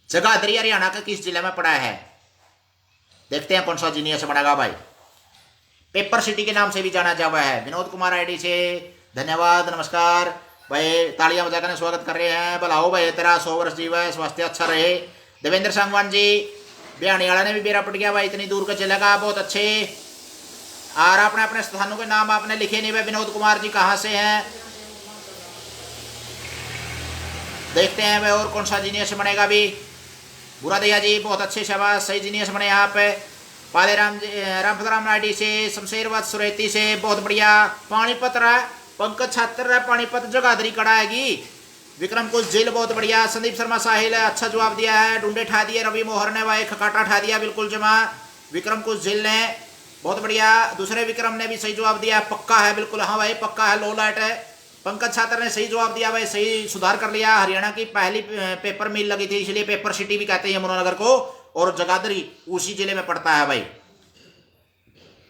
जगाधरी हरियाणा का किस जिले में पड़ा है? देखते हैं कौन सा जीनियस बनेगा भाई। पेपर सिटी के नाम से भी जाना जाता है। विनोद कुमार आईडी से धन्यवाद, नमस्कार भाई, तालियां बजाकर स्वागत कर रहे हैं। भलाओ भाई तेरा 100 वर्ष जीवन, स्वास्थ्य अच्छा रहे। देवेंद्र सांगवान जी बिहानीवाला ने भी बेरा पट गया भाई, इतनी दूर का चलेगा, बहुत अच्छे। और आपने अपने स्थानों के नाम आपने लिखे नहीं भाई। विनोद कुमार जी कहाँ से हैं, देखते हैं भाई और कौन सा जीनियस बनेगा भी। बुरा दैया जी बहुत अच्छे, शाबाश, सही जीनियस बने आप। पाले राम जी, रामपतराम नायडी से, शमशेरवाद सुरेती से, बहुत बढ़िया। पानीपत रहा, पंकज छात्र रहा, पानीपत जगाधरी कड़ा हैगी। विक्रम कुछ झील, बहुत बढ़िया। संदीप शर्मा साहिल अच्छा जवाब दिया है। ढूंढे ठा दिए, रवि मोहर ने भाई खकाटा ठा दिया, बिल्कुल जमा। विक्रम कुछ झील ने, बहुत बढ़िया। दूसरे विक्रम ने भी सही जवाब दिया, पक्का है, बिल्कुल हाँ भाई पक्का है, लो लाइट है। पंकज छात्र ने सही जवाब दिया भाई, सही सुधार कर लिया। हरियाणा की पहली पेपर मिल लगी थी, इसलिए पेपर सिटी भी कहते हैं यमुनानगर को, और जगाधरी उसी जिले में पड़ता है भाई।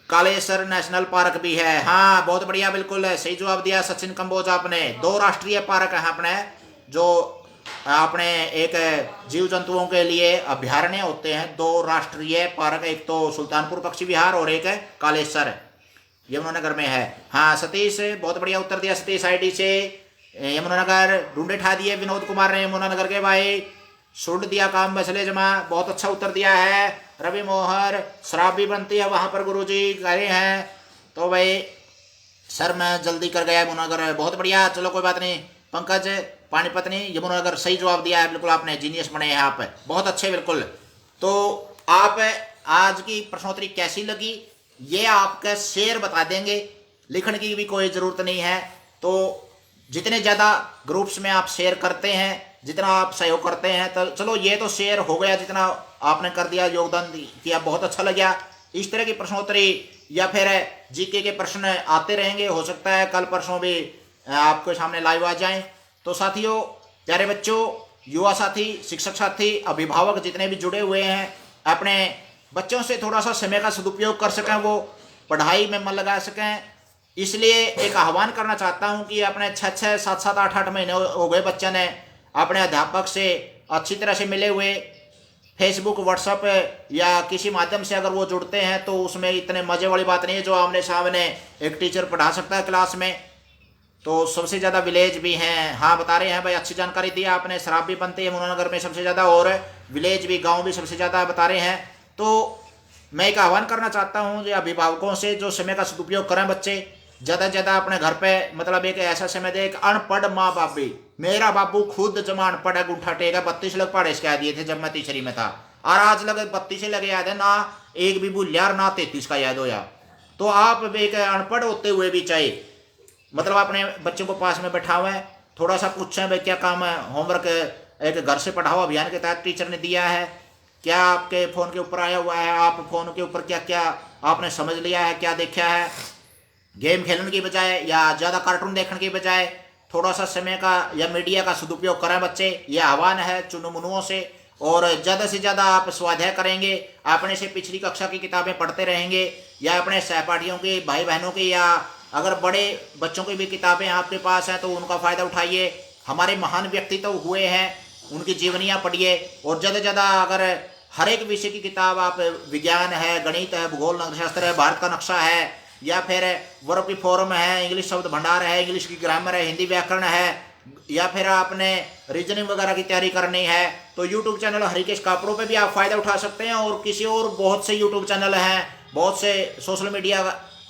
कालेसर नेशनल पार्क भी है, हाँ बहुत बढ़िया, बिल्कुल सही जवाब दिया सचिन कंबोज आपने। 2 राष्ट्रीय पार्क है अपने, जो अपने एक जीव जंतुओं के लिए अभ्यारण्य होते हैं। 2 राष्ट्रीय पार्क, एक तो सुल्तानपुर पक्षी विहार और एक कालेसर यमुनानगर में है। हाँ सतीश बहुत बढ़िया उत्तर दिया, सतीश आईडी से यमुनानगर। ढूंढे ठा दिए विनोद कुमार ने यमुनानगर के भाई। सुट दिया काम बसले जमा, बहुत अच्छा उत्तर दिया है। रवि मोहर, शराब भी बनती है वहां पर गुरुजी कह रहे हैं। तो भाई सर मैं जल्दी कर गया यमुनानगर, बहुत बढ़िया, चलो कोई बात नहीं। पंकज पानीपत ने यमुनानगर सही जवाब दिया है, बिल्कुल आपने जीनियस बने हैं आप, बहुत अच्छे, बिल्कुल। तो आप आज की प्रश्नोत्तरी कैसी लगी ये आपका शेयर बता देंगे, लिखने की भी कोई ज़रूरत नहीं है। तो जितने ज़्यादा ग्रुप्स में आप शेयर करते हैं, जितना आप सहयोग करते हैं, तो चलो ये तो शेयर हो गया, जितना आपने कर दिया, योगदान किया, बहुत अच्छा लगा। इस तरह की प्रश्नोत्तरी या फिर जीके के प्रश्न आते रहेंगे, हो सकता है कल परसों भी आपके सामने लाइव आ जाएं। तो साथियों, प्यारे बच्चों, युवा साथी, शिक्षक साथी, अभिभावक जितने भी जुड़े हुए हैं, अपने बच्चों से थोड़ा सा समय का सदुपयोग कर सकें, वो पढ़ाई में मन लगा सकें, इसलिए एक आह्वान करना चाहता हूं कि अपने 6-6, 7-7, 8-8 महीने हो गए बच्चे ने अपने अध्यापक से अच्छी तरह से मिले हुए। फेसबुक, व्हाट्सएप या किसी माध्यम से अगर वो जुड़ते हैं तो उसमें इतने मज़े वाली बात नहीं है जो आमने सामने एक टीचर पढ़ा सकता है क्लास में। तो सबसे ज़्यादा विलेज भी हैं, हाँ बता रहे हैं भाई, अच्छी जानकारी दी आपने। शराब भी बनती है यमुनानगर में सबसे ज़्यादा, और विलेज भी, गाँव भी सबसे ज़्यादा बता रहे हैं। तो मैं एक आह्वान करना चाहता हूँ जो अभिभावकों से, जो समय का सदुपयोग करें बच्चे, ज़्यादा से ज़्यादा अपने घर पे, मतलब एक ऐसा समय दे। एक अनपढ़ माँ बाप भी, मेरा बाबू खुद जमा अनपढ़ है, गुंठा टेका, 32 लग पढ़े कह दिए थे जब मैं तीसरी में था, और आज लगे 32 लगे याद है ना, एक भी भूलिया ना 33 का याद होया। तो आप एक अनपढ़ होते हुए भी चाहे मतलब अपने बच्चों को पास में बैठाओ है, थोड़ा सा पूछें भाई क्या काम है, होमवर्क एक घर से पढ़ाओ अभियान के तहत टीचर ने दिया है, क्या आपके फ़ोन के ऊपर आया हुआ है, आप फ़ोन के ऊपर क्या क्या आपने समझ लिया है, क्या देखा है। गेम खेलने की बजाय या ज़्यादा कार्टून देखने की बजाय थोड़ा सा समय का या मीडिया का सदुपयोग करें बच्चे, ये आह्वान है चुनु मुनुओं से। और ज़्यादा से ज़्यादा आप स्वाध्याय करेंगे, अपने से पिछली कक्षा की किताबें पढ़ते रहेंगे, या अपने सहपाठियों के, भाई बहनों की, या अगर बड़े बच्चों की भी किताबें आपके पास हैं तो उनका फ़ायदा उठाइए। हमारे महान व्यक्तित्व हुए हैं, उनकी जीवनियाँ पढ़िए। और ज़्यादा से ज़्यादा अगर हर एक विषय की किताब, आप विज्ञान है, गणित है, भूगोल शास्त्र है, भारत का नक्शा है, या फिर वर्ब की फॉर्म है, इंग्लिश शब्द भंडार है, इंग्लिश की ग्रामर है, हिंदी व्याकरण है, या फिर आपने रीजनिंग वगैरह की तैयारी करनी है, तो यूट्यूब चैनल हरिकेश कापड़ों पे भी आप फ़ायदा उठा सकते हैं। और किसी और बहुत से यूट्यूब चैनल हैं, बहुत से सोशल मीडिया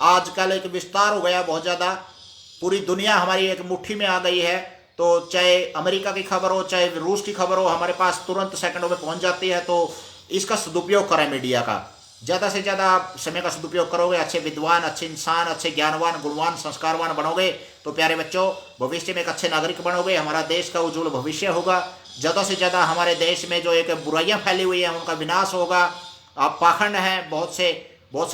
आजकल एक विस्तार हो गया बहुत ज़्यादा, पूरी दुनिया हमारी एक मुट्ठी में आ गई है। तो चाहे अमेरिका की खबर हो, चाहे रूस की खबर हो, हमारे पास तुरंत सेकंडों में पहुंच जाती है। तो इसका सदुपयोग करें मीडिया का, ज़्यादा से ज़्यादा आप समय का सदुपयोग करोगे, अच्छे विद्वान, अच्छे इंसान, अच्छे ज्ञानवान, गुणवान, संस्कारवान बनोगे तो प्यारे बच्चों भविष्य में एक अच्छे नागरिक बनोगे, हमारा देश का उज्जवल भविष्य होगा। ज़्यादा से ज़्यादा हमारे देश में जो एक बुराइयां फैली हुई हैं उनका विनाश होगा। आप पाखंड हैं, बहुत से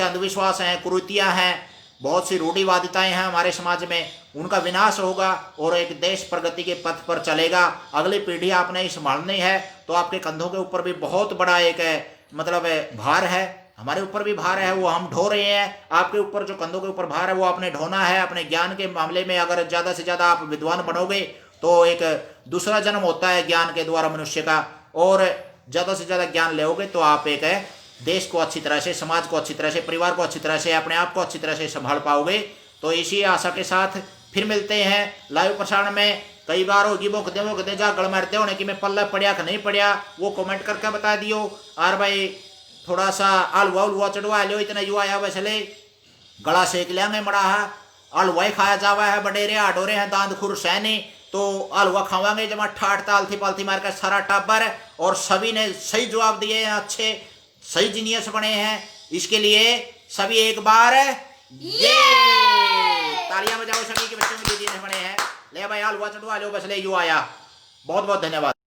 अंधविश्वास हैं, कुरीतियाँ हैं, बहुत सी रूढ़िवादिताएं हैं हमारे समाज में, उनका विनाश होगा और एक देश प्रगति के पथ पर चलेगा। अगली पीढ़ी आपने ही संभालनी है तो आपके कंधों के ऊपर भी बहुत बड़ा एक मतलब भार है, हमारे ऊपर भी भार है, वो हम ढो रहे हैं। आपके ऊपर जो कंधों के ऊपर भार है वो आपने ढोना है। अपने ज्ञान के मामले में अगर ज़्यादा से ज़्यादा आप विद्वान बनोगे तो एक दूसरा जन्म होता है ज्ञान के द्वारा मनुष्य का, और ज़्यादा से ज़्यादा ज्ञान लोगे तो आप एक देश को अच्छी तरह से, समाज को अच्छी तरह से, परिवार को अच्छी तरह से, अपने आप को अच्छी तरह से संभाल पाओगे। तो इसी आशा के साथ फिर मिलते हैं लाइव प्रसारण में। कई बार होगी वो कदे जा गल मारते होने कि मैं पल्ला पढ़िया कि नहीं पढ़िया, वो कमेंट करके बता दियो। और भाई थोड़ा सा हलवा उलवा चढ़वा लो, इतना युवा आया वैसे गला सेक लिया मैं मड़ा है, हलवा ही खाया जावा है, बडेरे आडोरे हैं, दांत खुर सैनी, तो हलवा खावांगे जमा ठाट तालथी पालथी मार कर सारा टाबर। और सभी ने सही जवाब दिए हैं, अच्छे सही जीनियस बने हैं। इसके लिए सभी एक बार ये तालियां बजाओ सभी के बच्चों के लिए बने हैं। ले भाई हलवा चढ़वा लो बस ले यू आया। बहुत बहुत धन्यवाद।